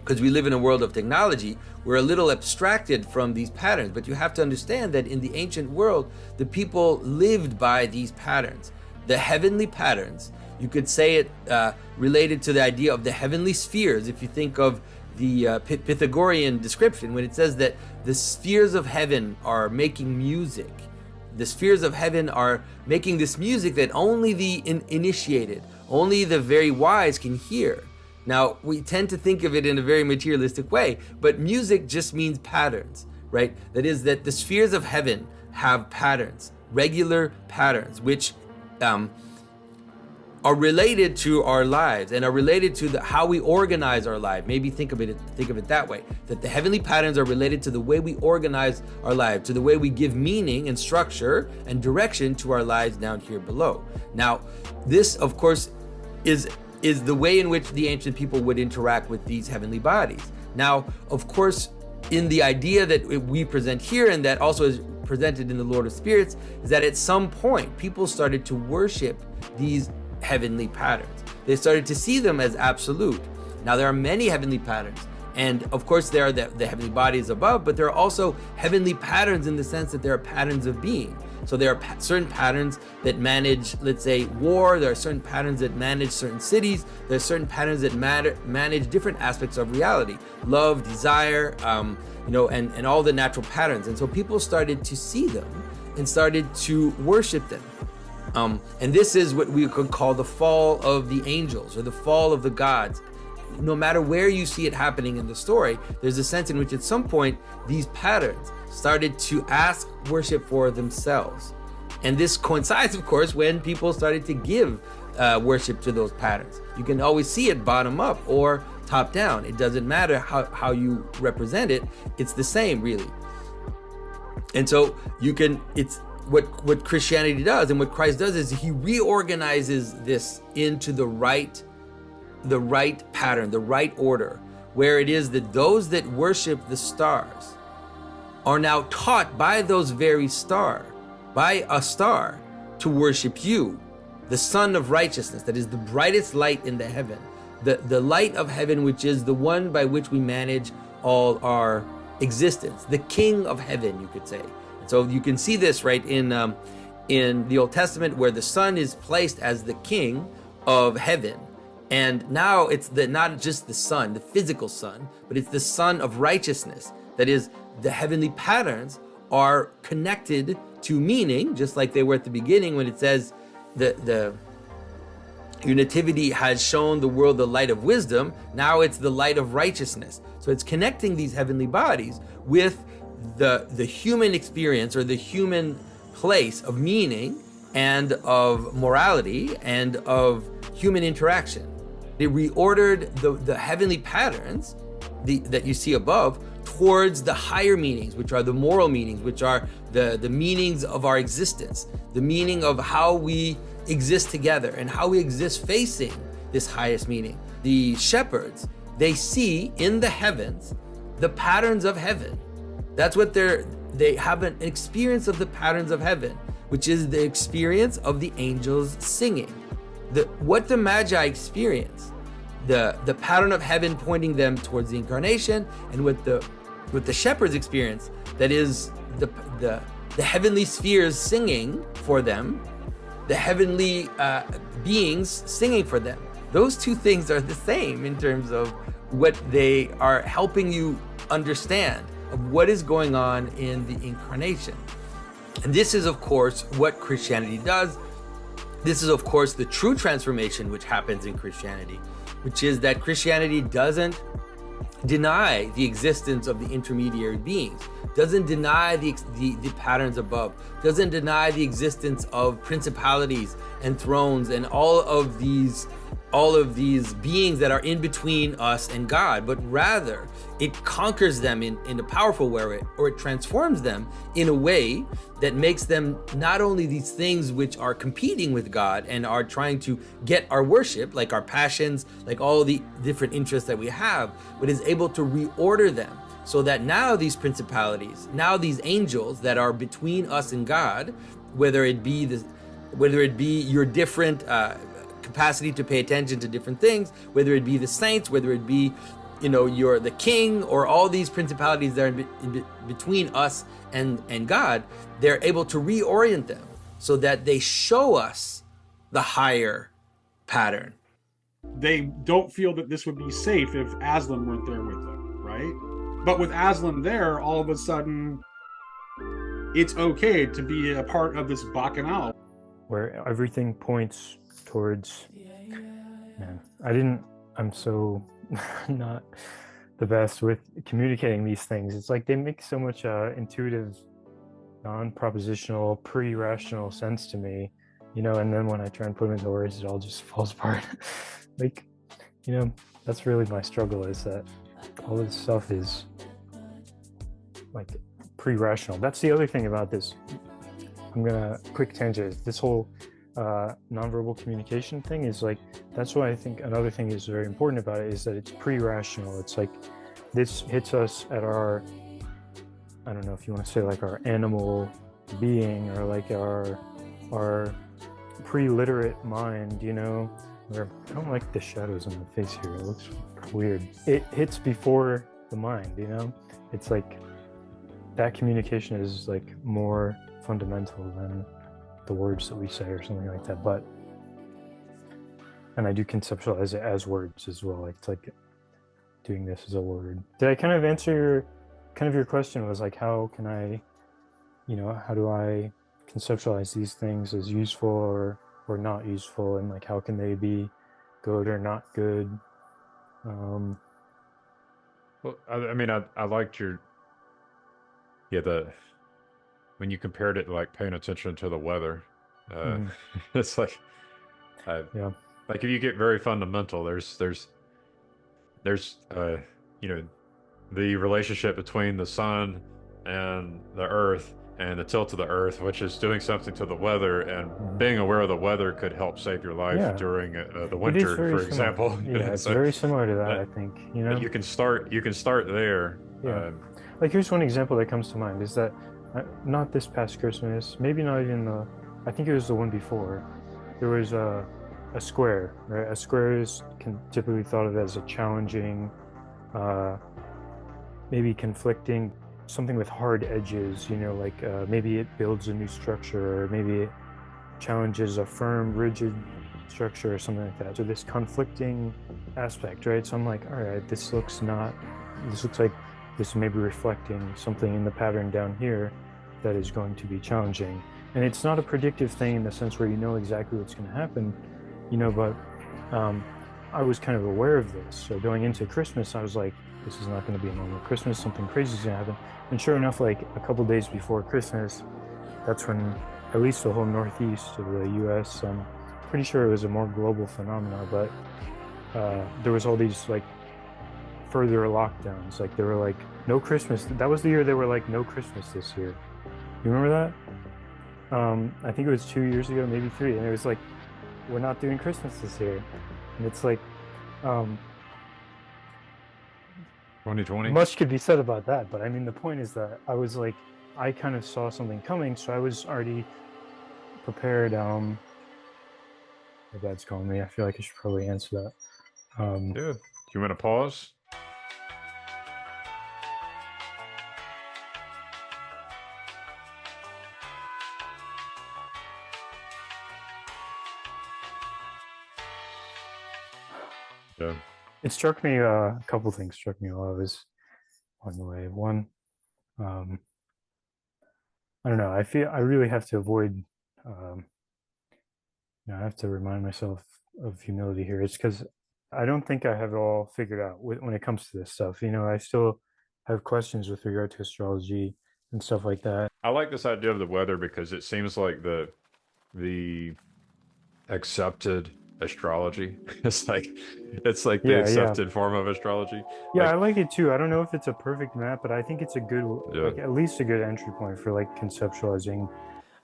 because we live in a world of technology, we're a little abstracted from these patterns, but you have to understand that in the ancient world, the people lived by these patterns, the heavenly patterns. You could say it related to the idea of the heavenly spheres. If you think of the Pythagorean description, when it says that the spheres of heaven are making music, the spheres of heaven are making this music that only the initiated, only the very wise can hear. Now, we tend to think of it in a very materialistic way, but music just means patterns, right? That is, that the spheres of heaven have patterns, regular patterns, which are related to our lives and are related to how we organize our life. Maybe think of it that way, that the heavenly patterns are related to the way we organize our lives, to the way we give meaning and structure and direction to our lives down here below. Now, this, of course, is the way in which the ancient people would interact with these heavenly bodies. Now, of course, in the idea that we present here, and that also is presented in the Lord of Spirits, is that at some point people started to worship these heavenly patterns. They started to see them as absolute. Now, there are many heavenly patterns, and of course there are the heavenly bodies above, but there are also heavenly patterns in the sense that there are patterns of being. So there are certain patterns that manage, let's say, war. There are certain patterns that manage certain cities. There are certain patterns that manage different aspects of reality, love, desire, and all the natural patterns. And so people started to see them and started to worship them. And this is what we could call the fall of the angels or the fall of the gods. No matter where you see it happening in the story, there's a sense in which at some point these patterns started to ask worship for themselves. And this coincides, of course, when people started to give worship to those patterns. You can always see it bottom up or top down. It doesn't matter how you represent it. It's the same, really. And so it's what Christianity does and what Christ does is he reorganizes this into the right pattern, the right order, where it is that those that worship the stars are now taught by those very by a star, to worship you, the Son of Righteousness, that is the brightest light in the heaven, the light of heaven, which is the one by which we manage all our existence, the King of Heaven, you could say. And so you can see this right in the Old Testament, where the Son is placed as the King of Heaven. And now it's not just the sun, the physical sun, but it's the Son of Righteousness. That is, the heavenly patterns are connected to meaning, just like they were at the beginning when it says Your nativity has shown the world the light of wisdom. Now it's the light of righteousness. So it's connecting these heavenly bodies with the human experience, or the human place of meaning and of morality and of human interaction. They reordered the heavenly patterns that you see above towards the higher meanings, which are the moral meanings, which are the meanings of our existence, the meaning of how we exist together and how we exist facing this highest meaning. The shepherds, they see in the heavens the patterns of heaven. That's what they have an experience of the patterns of heaven, which is the experience of the angels singing. What the Magi experience, the pattern of heaven pointing them towards the incarnation, and what the shepherds experience, that is the heavenly spheres singing for them, the heavenly beings singing for them. Those two things are the same in terms of what they are helping you understand of what is going on in the incarnation. And this is, of course, what Christianity does. This is, of course, the true transformation which happens in Christianity, which is that Christianity doesn't deny the existence of the intermediary beings, doesn't deny the patterns above, doesn't deny the existence of principalities and thrones and all of these beings that are in between us and God, but rather it conquers them in a powerful way, or it transforms them in a way that makes them not only these things which are competing with God and are trying to get our worship, like our passions, like all the different interests that we have, but is able to reorder them so that now these principalities, now these angels that are between us and God, whether it be your different capacity to pay attention to different things, whether it be the saints, whether it be you're the king, or all these principalities that are in between us and God, they're able to reorient them so that they show us the higher pattern. They don't feel that this would be safe if Aslan weren't there with them, right? But with Aslan there, all of a sudden, it's okay to be a part of this Bacchanal. Where everything points towards, I'm so not the best with communicating these things. It's like they make so much intuitive, non-propositional, pre-rational sense to me, and then when I try and put them into words, it all just falls apart. That's really my struggle, is that all this stuff is like pre-rational. That's the other thing about this. I'm gonna quick tangent. This whole nonverbal communication thing is like, that's why I think another thing is very important about it is that it's pre-rational. It's like this hits us at our, I don't know if you want to say like our animal being, or like our pre-literate mind, where I don't like the shadows on my face here. It looks weird. It hits before the mind, It's like that communication is like more fundamental than the words that we say or something like that. And I do conceptualize it as words as well. It's like doing this as a word. Did I kind of answer your question? Was like, how can I, how do I conceptualize these things as useful or not useful, and like how can they be good or not good? Well, I liked your when you compared it to like paying attention to the weather. It's like like if you get very fundamental, there's the relationship between the sun and the earth, and the tilt of the earth, which is doing something to the weather, and being aware of the weather could help save your life during the winter, for example. It's very similar to that, I think. You can start there. Like here's one example that comes to mind, is that not this past Christmas, maybe not even I think it was the one before, there was a square, right? A square is typically thought of as a challenging, maybe conflicting, something with hard edges, maybe it builds a new structure, or maybe it challenges a firm, rigid structure or something like that. So this conflicting aspect, right? So I'm like, all right, this looks like this may be reflecting something in the pattern down here that is going to be challenging. And it's not a predictive thing in the sense where you know exactly what's going to happen, but I was kind of aware of this. So going into Christmas, I was like, this is not going to be a normal Christmas. Something crazy is going to happen. And sure enough, like a couple days before Christmas, that's when at least the whole northeast of the U.S. I'm pretty sure it was a more global phenomenon, but there was all these like further lockdowns. Like there were like no Christmas. That was the year they were like no Christmas this year. You remember that? I think it was 2 years ago, maybe 3, and it was like, we're not doing Christmas this year. And it's like 2020. Much could be said about that, but I mean the point is that I was like, I kind of saw something coming, so I was already prepared. My dad's calling me. I feel like I should probably answer that. Good. Do you want to pause? Yeah. It struck me, a couple things struck me while I was on the way. One, I don't know, I feel I really have to avoid, I have to remind myself of humility here. It's because I don't think I have it all figured out when it comes to this stuff. I still have questions with regard to astrology and stuff like that. I like this idea of the weather because it seems like the accepted astrology. It's like the accepted form of astrology. Yeah, I like it too. I don't know if it's a perfect map, but I think it's a good, like at least a good entry point for like conceptualizing.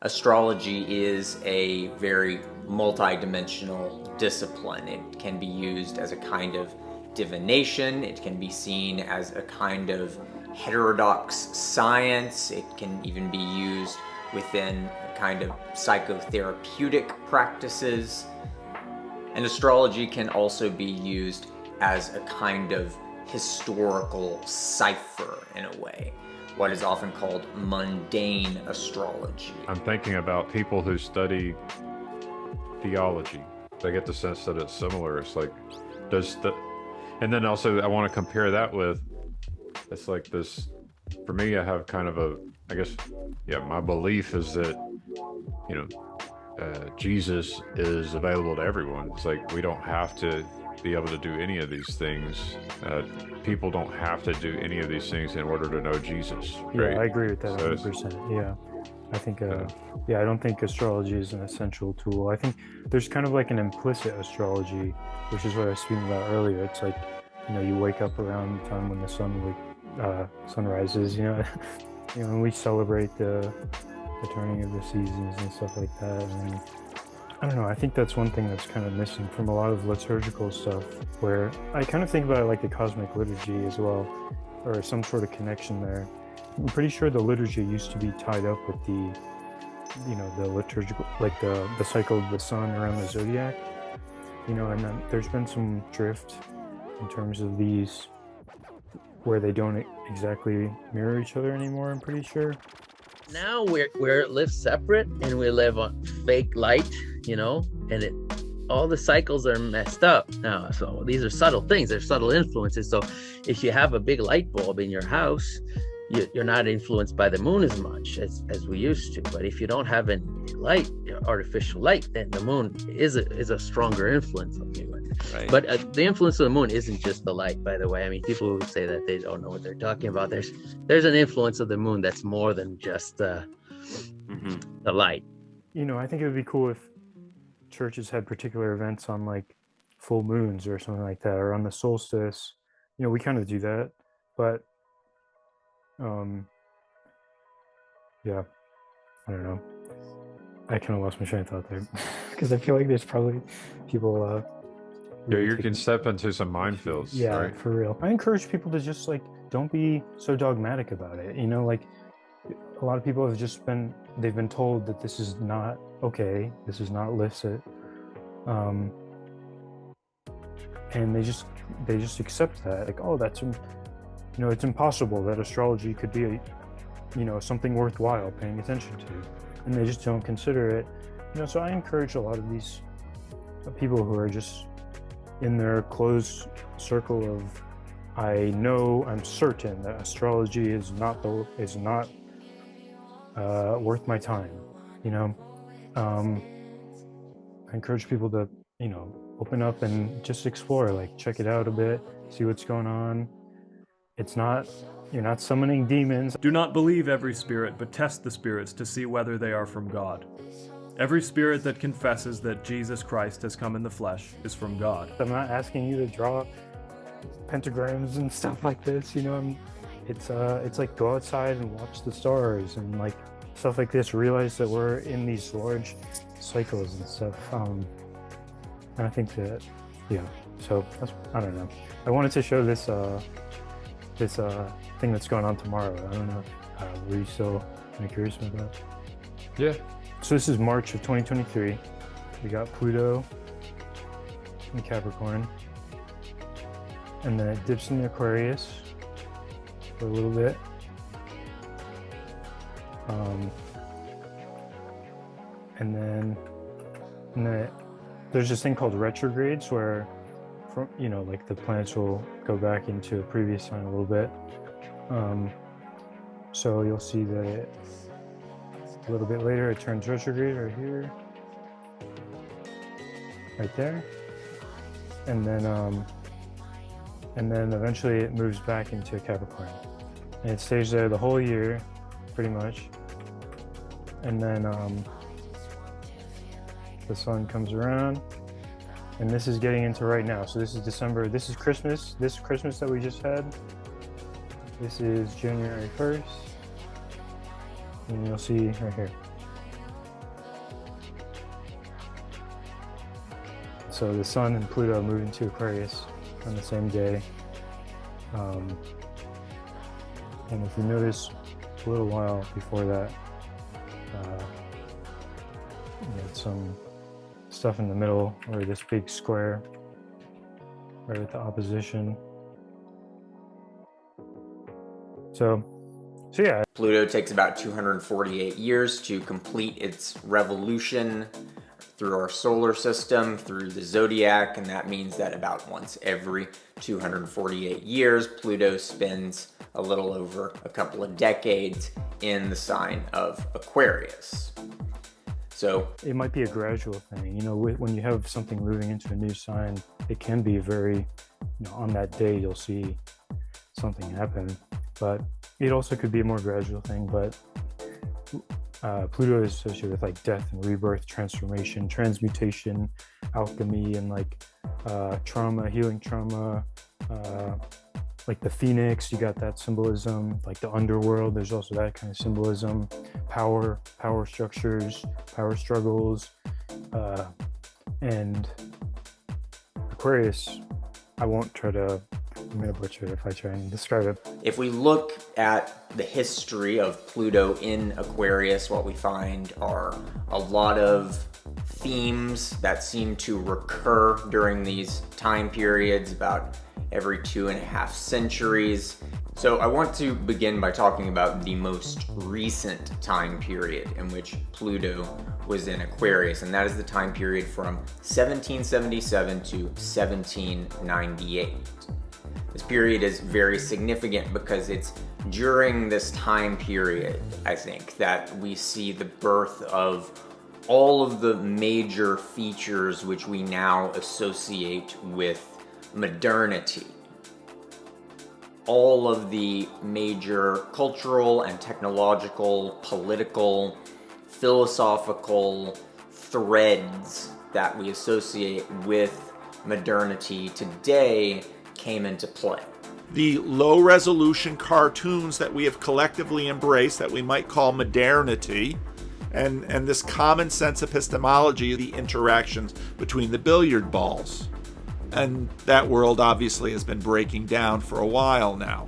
Astrology is a very multi-dimensional discipline. It can be used as a kind of divination. It can be seen as a kind of heterodox science. It can even be used within a kind of psychotherapeutic practices. And astrology can also be used as a kind of historical cipher in a way, what is often called mundane astrology. I'm thinking about people who study theology. They get the sense that it's similar. It's like, and then also I want to compare that with, it's like this, for me, I have kind of my belief is that, Jesus is available to everyone. It's like, we don't have to be able to do any of these things. People don't have to do any of these things in order to know Jesus. Right? Yeah, I agree with that 100%. Yeah. I think, I don't think astrology is an essential tool. I think there's kind of like an implicit astrology, which is what I was speaking about earlier. It's like, you wake up around the time when the sun rises, and we celebrate the turning of the seasons and stuff like that. And I don't know, I think that's one thing that's kind of missing from a lot of liturgical stuff, where I kind of think about it like the cosmic liturgy as well, or some sort of connection there. I'm pretty sure the liturgy used to be tied up with the liturgical, like the cycle of the sun around the zodiac, and then there's been some drift in terms of these where they don't exactly mirror each other anymore, I'm pretty sure. Now we live separate and we live on fake light, and all the cycles are messed up now. So these are subtle things, they're subtle influences. So if you have a big light bulb in your house, you're not influenced by the moon as much as we used to. But if you don't have any light, artificial light, then the moon is a stronger influence on you. Right. But the influence of the moon isn't just the light, by the way. I mean, people who say that they don't know what they're talking about, there's an influence of the moon that's more than just the light. I think it would be cool if churches had particular events on like full moons or something like that, or on the solstice. We kind of do that, but yeah, I don't know. I kind of lost my train of thought there because I feel like there's probably people. You can step into some minefields. Yeah, right? For real. I encourage people to just like, don't be so dogmatic about it. Like a lot of people have they've been told that this is not okay, this is not licit, and they just accept that, like, oh, that's it's impossible that astrology could be something worthwhile paying attention to, and they just don't consider it. So I encourage a lot of these people who are just in their closed circle of, I'm certain that astrology is not worth my time. I encourage people to open up and just explore, like check it out a bit, see what's going on. It's not, you're not summoning demons. Do not believe every spirit, but test the spirits to see whether they are from God. Every spirit that confesses that Jesus Christ has come in the flesh is from God. I'm not asking you to draw pentagrams and stuff like this, you know. It's like go outside and watch the stars and like stuff like this. Realize that we're in these large cycles and stuff. And I think that, yeah. So that's, I don't know. I wanted to show this thing that's going on tomorrow. I don't know. Were you still kind of curious about that? Yeah. So this is March of 2023. We got Pluto in Capricorn, and then it dips into Aquarius for a little bit. And then there's this thing called retrogrades where, like the planets will go back into a previous sign a little bit. So you'll see that a little bit later it turns retrograde right here, right there, and then eventually it moves back into Capricorn, and it stays there the whole year, pretty much. And then the sun comes around, and this is getting into right now. So this is December. This is Christmas. This Christmas that we just had. This is January 1st. And you'll see right here. So the sun and Pluto move into Aquarius on the same day. And if you notice, a little while before that, you had some stuff in the middle, or this big square right at the opposition. So yeah. Pluto takes about 248 years to complete its revolution through our solar system, through the zodiac, and that means that about once every 248 years, Pluto spends a little over a couple of decades in the sign of Aquarius. So it might be a gradual thing, when you have something moving into a new sign, it can be very, on that day you'll see something happen, but it also could be a more gradual thing. But Pluto is associated with like death and rebirth, transformation, transmutation, alchemy, and like trauma, healing trauma, like the phoenix, you got that symbolism, like the underworld, there's also that kind of symbolism, power structures, power struggles, and Aquarius, I'm gonna butcher it if I try and describe it. If we look at the history of Pluto in Aquarius, what we find are a lot of themes that seem to recur during these time periods, about every 2.5 centuries. So I want to begin by talking about the most recent time period in which Pluto was in Aquarius, and that is the time period from 1777 to 1798. This period is very significant because it's during this time period, I think, that we see the birth of all of the major features which we now associate with modernity. All of the major cultural and technological, political, philosophical threads that we associate with modernity today came into play. The low-resolution cartoons that we have collectively embraced, that we might call modernity, and this common sense epistemology of the interactions between the billiard balls. And that world obviously has been breaking down for a while now.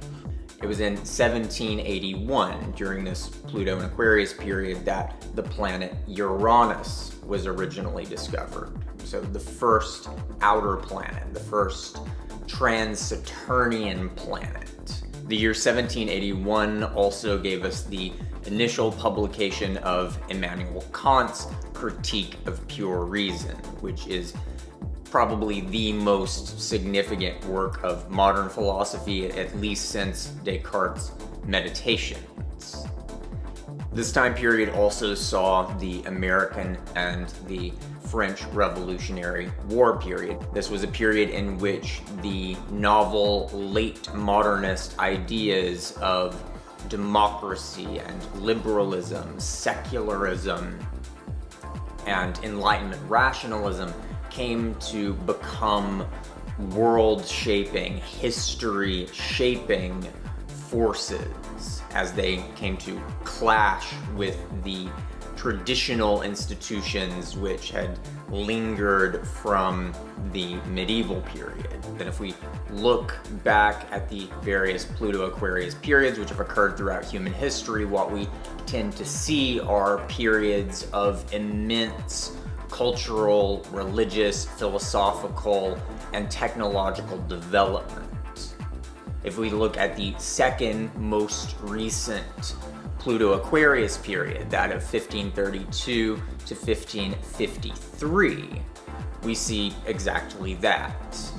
It was in 1781, during this Pluto and Aquarius period, that the planet Uranus was originally discovered. So the first outer planet, the first trans-Saturnian planet. The year 1781 also gave us the initial publication of Immanuel Kant's Critique of Pure Reason, which is probably the most significant work of modern philosophy, at least since Descartes' Meditations. This time period also saw the American and the French Revolutionary War period. This was a period in which the novel late modernist ideas of democracy and liberalism, secularism, and Enlightenment rationalism came to become world-shaping, history-shaping forces as they came to clash with the traditional institutions which had lingered from the medieval period. Then if we look back at the various Pluto-Aquarius periods which have occurred throughout human history, what we tend to see are periods of immense cultural, religious, philosophical, and technological development. If we look at the second most recent Pluto-Aquarius period, that of 1532 to 1553, we see exactly that.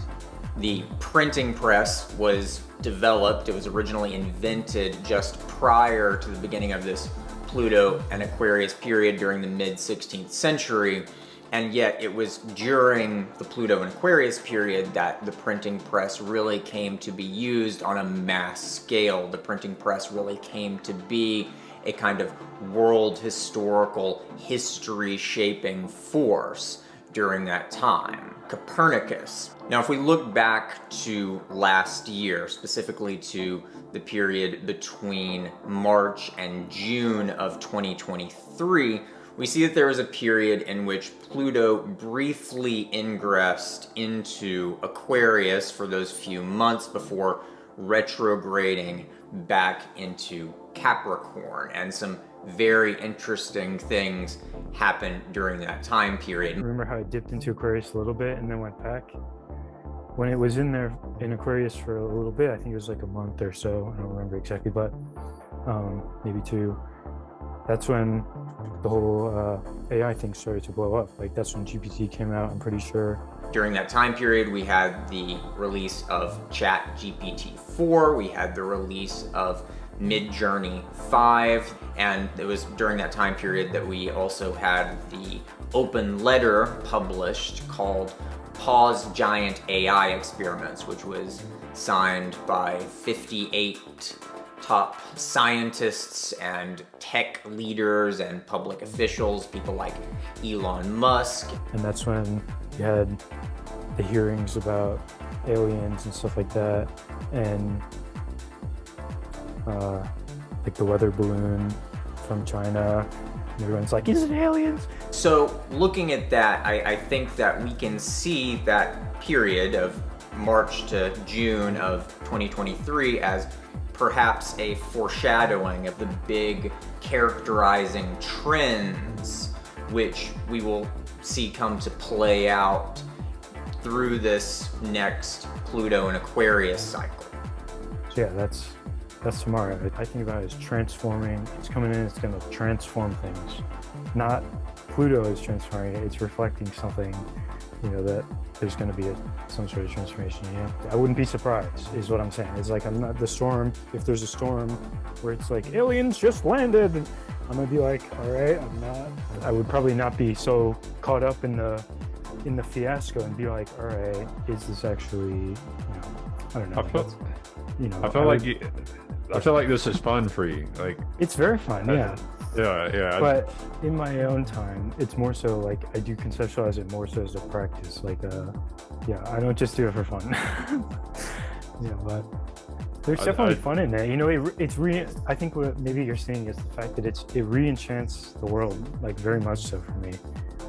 The printing press was developed, it was originally invented just prior to the beginning of this Pluto and Aquarius period during the mid-16th century, and yet it was during the Pluto and Aquarius period that the printing press really came to be used on a mass scale. The printing press really came to be a kind of world historical, history-shaping force during that time. Copernicus. Now, if we look back to last year, specifically to the period between March and June of 2023, we see that there was a period in which Pluto briefly ingressed into Aquarius for those few months before retrograding back into Capricorn, and some very interesting things happened during that time period. Remember how it dipped into Aquarius a little bit and then went back? When it was in there in Aquarius for a little bit, I think it was like a month or so, I don't remember exactly, but maybe 2. That's when the whole AI thing started to blow up. Like, that's when GPT came out, I'm pretty sure. During that time period, we had the release of ChatGPT-4, we had the release of Midjourney 5, and it was during that time period that we also had the open letter published called Pause Giant AI Experiments, which was signed by 58 top scientists and tech leaders and public officials, people like Elon Musk. And that's when you had the hearings about aliens and stuff like that, and like the weather balloon from China. Everyone's like, is it aliens? So looking at that, I think that we can see that period of March to June of 2023 as perhaps a foreshadowing of the big characterizing trends which we will see come to play out through this next Pluto and Aquarius cycle. So yeah, that's tomorrow. I think about it as transforming. It's coming in, it's going to transform things. Not Pluto is transforming it, it's reflecting something, you know, that there's going to be some sort of transformation, you know? I wouldn't be surprised, is what I'm saying. It's like, I'm not the storm. If there's a storm where it's like, aliens just landed, I'm going to be like, all right, I would probably not be so caught up in the fiasco and be like, all right, is this actually, you know, I don't know. I feel like this is fun for you. Like, it's very fun, yeah. Yeah. But in my own time, it's more so like I do conceptualize it more so as a practice. Like, I don't just do it for fun. Yeah, but there's definitely fun in there. You know, I think what maybe you're seeing is the fact that it re-enchants the world, like very much so for me.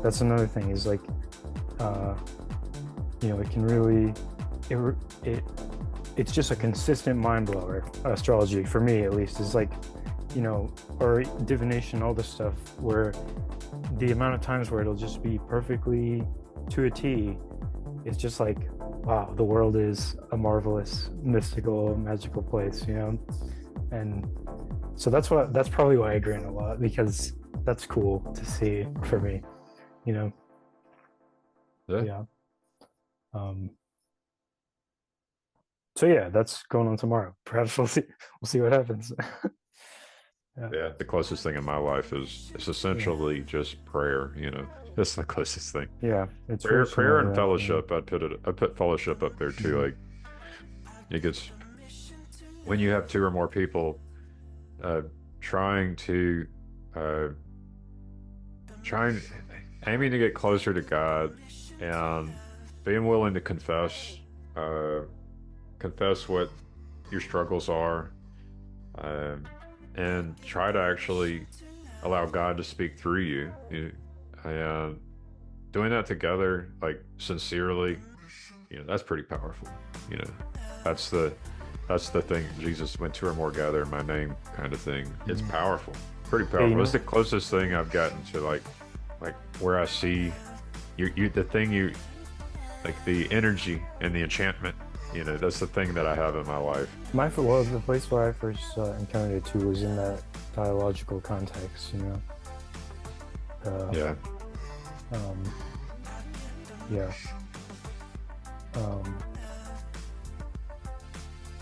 That's another thing is like, you know, it can really, it's just a consistent mind blower. Astrology, for me at least, is like, you know, or divination, all this stuff, where the amount of times where it'll just be perfectly to a T, it's just like, wow, the world is a marvelous, mystical, magical place, you know? And so that's probably why I grin a lot, because that's cool to see for me, you know? Yeah. So yeah, that's going on tomorrow. Perhaps we'll see what happens. Yeah, the closest thing in my life is essentially just prayer. That's the closest thing. Yeah, it's prayer and fellowship. I put fellowship up there too. Like, it gets when you have 2 or more people aiming to get closer to God and being willing to confess what your struggles are, and try to actually allow God to speak through you. And doing that together, like sincerely, that's pretty powerful. That's the thing. Jesus went 2 or more gather in my name kind of thing. It's powerful, pretty powerful. It's the closest thing I've gotten to like where I see the thing like the energy and the enchantment. That's the thing that I have in my life. The place where I first encountered it too was in that dialogical context. Yeah.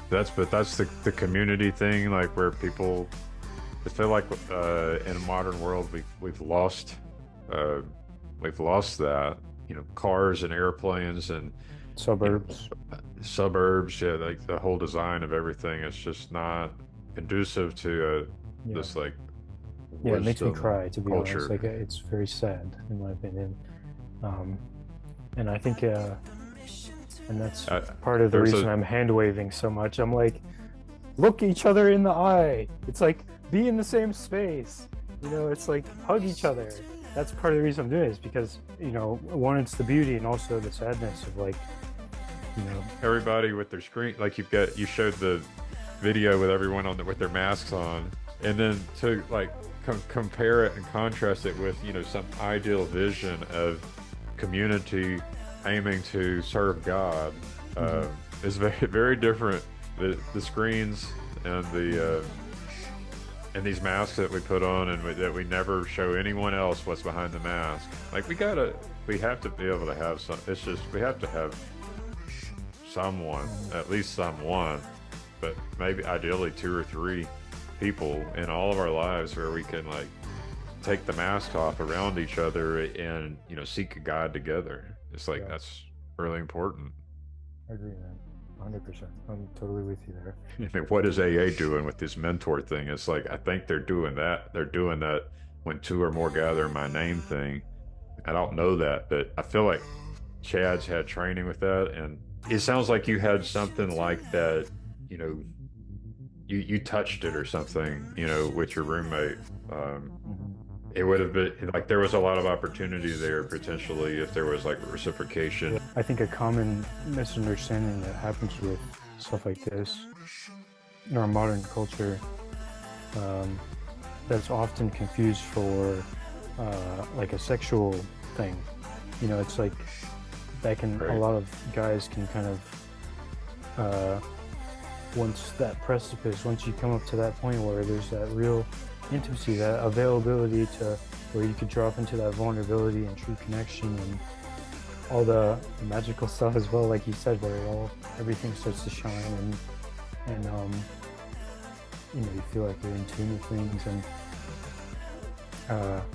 That's the community thing, like where people, I feel like in a modern world we've lost that. Cars and airplanes and suburbs. Yeah, like the whole design of everything is just not conducive to this like it makes me cry, to be culture. honest. Like, it's very sad in my opinion, and I think and that's part of the reason I'm hand waving so much. I'm like, look each other in the eye. It's like, be in the same space. It's like, hug each other. That's part of the reason I'm doing it, is because one, it's the beauty, and also the sadness of like, everybody with their screen, like you showed the video with everyone with their masks on, and then to like compare it and contrast it with some ideal vision of community aiming to serve God is very, very different. The screens and and these masks that we put on, and that we never show anyone else what's behind the mask. Like, we have to be able to have some. It's just, we have to have someone, at least someone, but maybe ideally 2 or 3 people in all of our lives where we can like take the mask off around each other and seek a God together. It's like, that's really important. I agree, man. 100%. I'm totally with you there. I mean, what is AA doing with this mentor thing? It's like, I think they're doing that. They're doing that when 2 or more gather in my name thing. I don't know that, but I feel like Chad's had training with that, and it sounds like you had something like that. You touched it or something, with your roommate. It would have been like, there was a lot of opportunity there potentially if there was like reciprocation. I think a common misunderstanding that happens with stuff like this in our modern culture, that's often confused for like a sexual thing. It's like that can, a lot of guys can kind of once you come up to that point where there's that real intimacy, that availability to where you could drop into that vulnerability and true connection and all the magical stuff as well, like you said, where everything starts to shine and you feel like you're in tune with things. And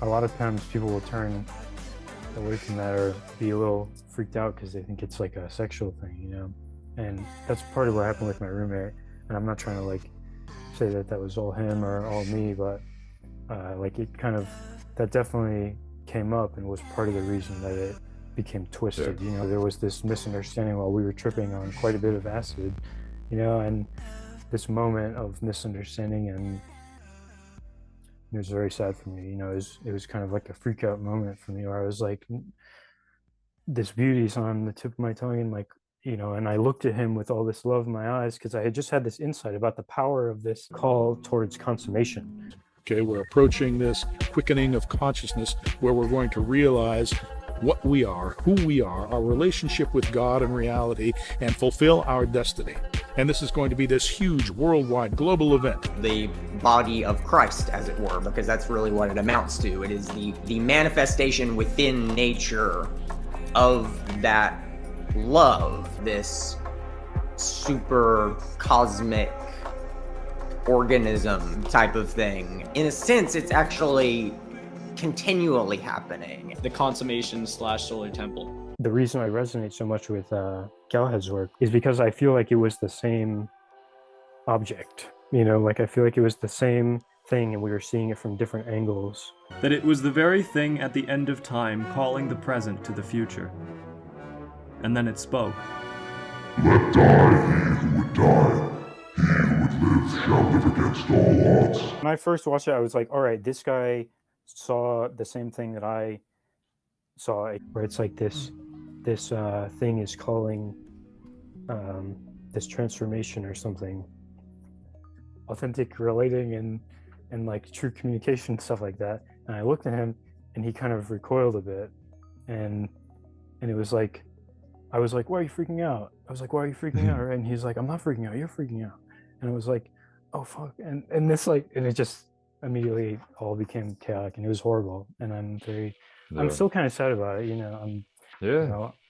a lot of times people will turn away from that or be a little freaked out because they think it's like a sexual thing, and that's part of what happened with my roommate. And I'm not trying to like say that was all him or all me, but like it kind of, that definitely came up and was part of the reason that it became twisted. There was this misunderstanding while we were tripping on quite a bit of acid, and this moment of misunderstanding, and it was very sad for me. It was kind of like a freak out moment for me where I was like, this beauty's on the tip of my tongue, and like, and I looked at him with all this love in my eyes because I had just had this insight about the power of this call towards consummation. Okay, we're approaching this quickening of consciousness where we're going to realize what we are, who we are, our relationship with God and reality, and fulfill our destiny. And this is going to be this huge worldwide global event. The body of Christ, as it were, because that's really what it amounts to. It is the manifestation within nature of that love, this super cosmic organism type of thing. In a sense, it's actually continually happening. The consummation / solar temple. The reason I resonate so much with Galahad's work is because I feel like it was the same object. You know, like I feel like it was the same thing and we were seeing it from different angles. That it was the very thing at the end of time calling the present to the future. And then it spoke. Let die he who would die. He who would live shall live against all odds. When I first watched it, I was like, all right, this guy saw the same thing that I saw, where it's like this thing is calling this transformation or something. Authentic relating and like true communication, stuff like that. And I looked at him and he kind of recoiled a bit. And it was like, I was like, why are you freaking out? I was like, why are you freaking out? And he's like, I'm not freaking out, you're freaking out. And I was like, oh fuck. And this like, and it just immediately all became chaotic and it was horrible. And I'm still kind of sad about it, you know.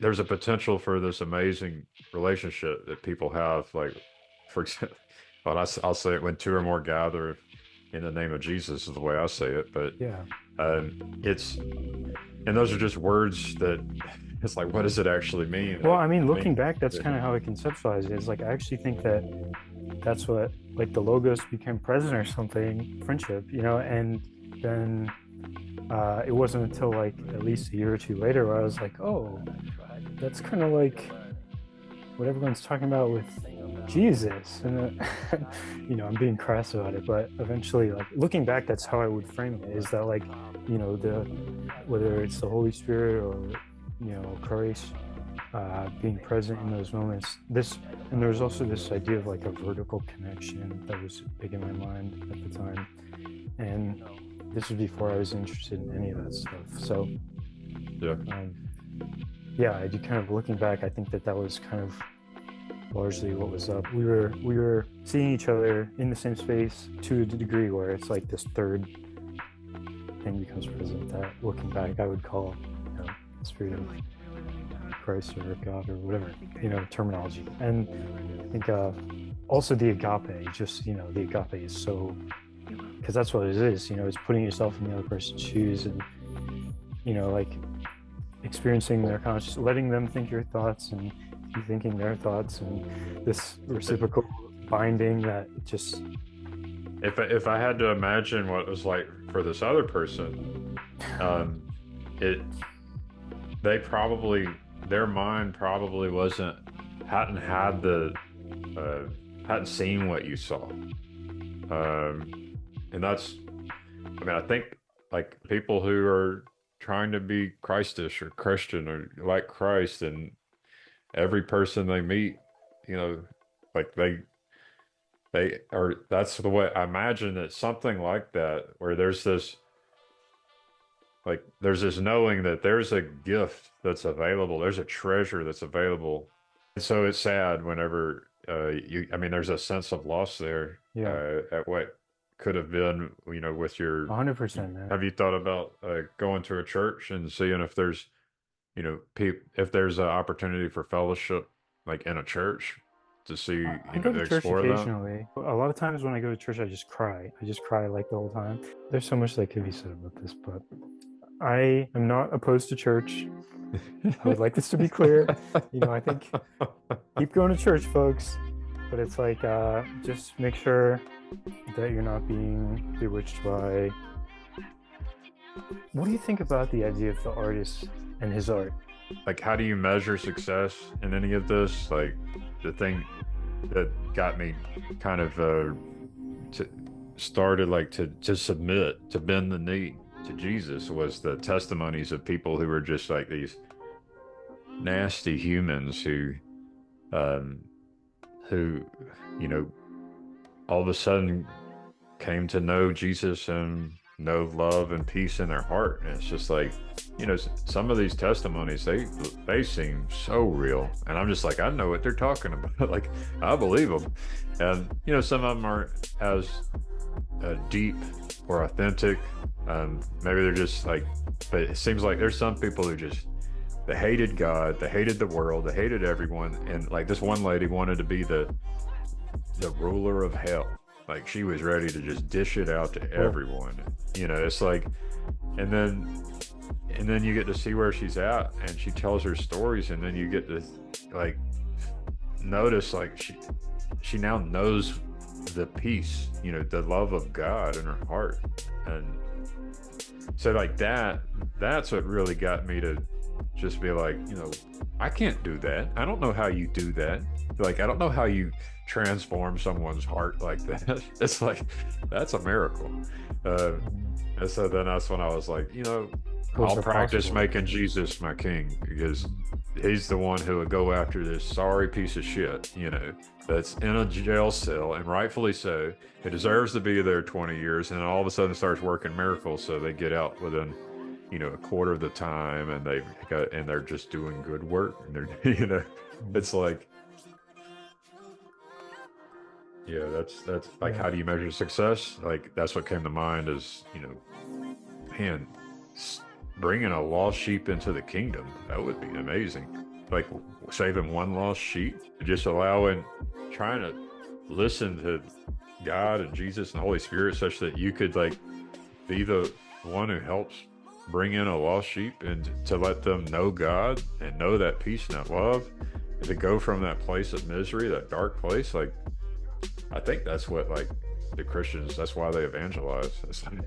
There's a potential for this amazing relationship that people have, like, for example, well, I'll say it, when two or more gather in the name of Jesus is the way I say it, but and those are just words that it's like, what does it actually mean? Well, I mean, looking back, that's kind of how I conceptualize it. It's like, I actually think that that's what, like, the Logos became present or something, friendship, you know, and then it wasn't until like at least a year or two later where I was like, oh, that's kind of like what everyone's talking about with Jesus. And you know, I'm being crass about it, but eventually, like, looking back, that's how I would frame it, is that, like, you know, whether it's the Holy Spirit or, you know, Christ being present in those moments, and there was also this idea of like a vertical connection that was big in my mind at the time, and this was before I was interested in any of that stuff. So I do kind of, looking back, I think that was kind of largely what was up. We were seeing each other in the same space to a degree where it's like this third thing becomes present that, looking back, I would call, you know, the Spirit of Christ or God or whatever, you know, terminology. And I think also the agape, just, you know, the agape is so, because that's what it is, you know, it's putting yourself in the other person's shoes and, you know, like experiencing their conscious, letting them think your thoughts and you thinking their thoughts, and this reciprocal binding that just... If I had to imagine what it was like for this other person, their mind probably hadn't seen what you saw. And that's, I mean, I think, like, people who are trying to be Christish or Christian or like Christ, and every person they meet, you know, like they are, that's the way I imagine that, something like that, where there's this knowing that there's a gift that's available, there's a treasure that's available. And so it's sad whenever there's a sense of loss there at what could have been, you know, with your 100%, man. Have you thought about going to a church and seeing if there's, you know, if there's an opportunity for fellowship, like in a church, to see, I go to church occasionally. A lot of times when I go to church, I just cry like the whole time. There's so much that could be said about this, but I am not opposed to church. I would like this to be clear. You know, I think keep going to church, folks, but it's like, just make sure that you're not being bewitched by... What do you think about the idea of the artist and his art? Like, how do you measure success in any of this? Like, the thing that got me kind of started like to submit, to bend the knee to Jesus, was the testimonies of people who were just like these nasty humans who you know, all of a sudden came to know Jesus and know love and peace in their heart. And it's just like, you know, some of these testimonies, they seem so real, and I'm just like, I know what they're talking about. Like, I believe them. And, you know, some of them aren't as deep or authentic. Maybe they're just like, but it seems like there's some people who just, they hated God, they hated the world, they hated everyone. And like, this one lady wanted to be the ruler of hell. Like she was ready to just dish it out to everyone. You know, it's like, and then you get to see where she's at, and she tells her stories, and then you get to like notice like she now knows the peace, you know, the love of God in her heart. And so like that's what really got me to just be like, you know, I can't do that. I don't know how you do that. Like, I don't know how you transform someone's heart like that. It's like, that's a miracle. And so then that's when I was like, you know, I'll practice making Jesus my king, because he's the one who would go after this sorry piece of shit, you know, that's in a jail cell, and rightfully so. It deserves to be there 20 years, and all of a sudden starts working miracles, so they get out within, you know, a quarter of the time, and they're just doing good work, and they're, you know, it's like, yeah, that's like, how do you measure success? Like, that's what came to mind is, you know, man, bringing a lost sheep into the kingdom, that would be amazing. Like saving one lost sheep, just trying to listen to God and Jesus and the Holy Spirit such that you could like be the one who helps bring in a lost sheep, and to let them know God and know that peace and that love, and to go from that place of misery, that dark place. Like, I think that's what, like, the Christians, that's why they evangelize.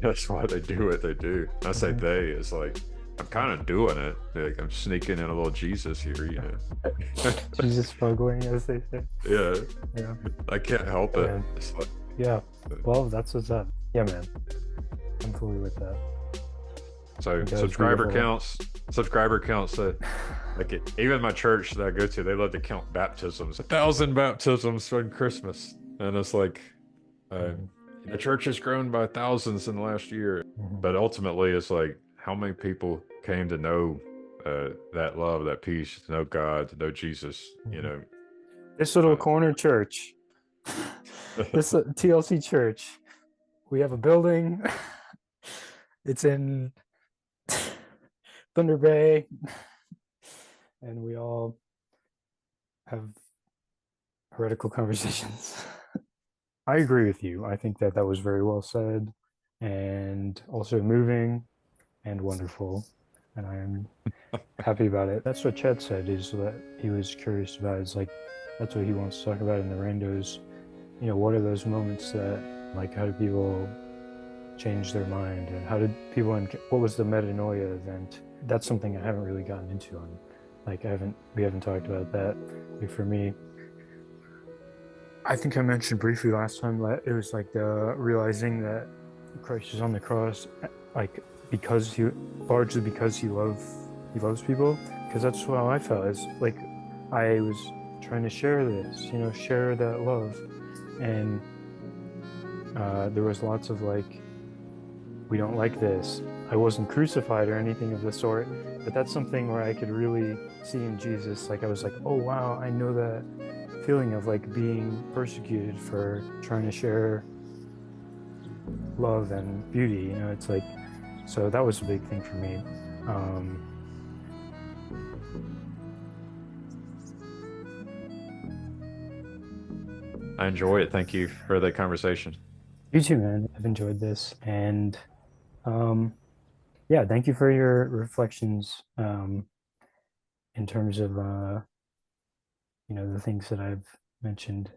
That's why they do what they do. I say they, it's like, I'm kind of doing it. Like, I'm sneaking in a little Jesus here, you know. Jesus smuggling, as they say. Yeah. Yeah. I can't help it. Man. It's like, yeah. Well, that's what's up. Yeah, man. I'm fully with that. So subscriber counts, like even my church that I go to, they love to count baptisms. 1,000 baptisms on Christmas. And it's like, the church has grown by thousands in the last year. But ultimately, it's like, how many people came to know that love, that peace, to know God, to know Jesus, you know? This little corner church, this TLC church, we have a building. It's in Thunder Bay, and we all have heretical conversations. I agree with you. I think that was very well said, and also moving and wonderful, and I am happy about it. That's what Chet said, is that he was curious about. It's like, that's what he wants to talk about in the randos. You know, what are those moments that, like, how do people change their mind, and how did people, what was the metanoia event? That's something I haven't really gotten into on, like, we haven't talked about that. Like, for me, I think I mentioned briefly last time that it was like the realizing that Christ is on the cross, like, largely because he loves people, because that's how I felt. It's like I was trying to share this, you know, share that love, and there was lots of like, we don't like this. I wasn't crucified or anything of the sort, but that's something where I could really see in Jesus. Like, I was like, oh wow, I know that feeling of like being persecuted for trying to share love and beauty, you know. It's like, so that was a big thing for me. I enjoy it. Thank you for the conversation. You too, man. I've enjoyed this, and yeah, thank you for your reflections in terms of you know, the things that I've mentioned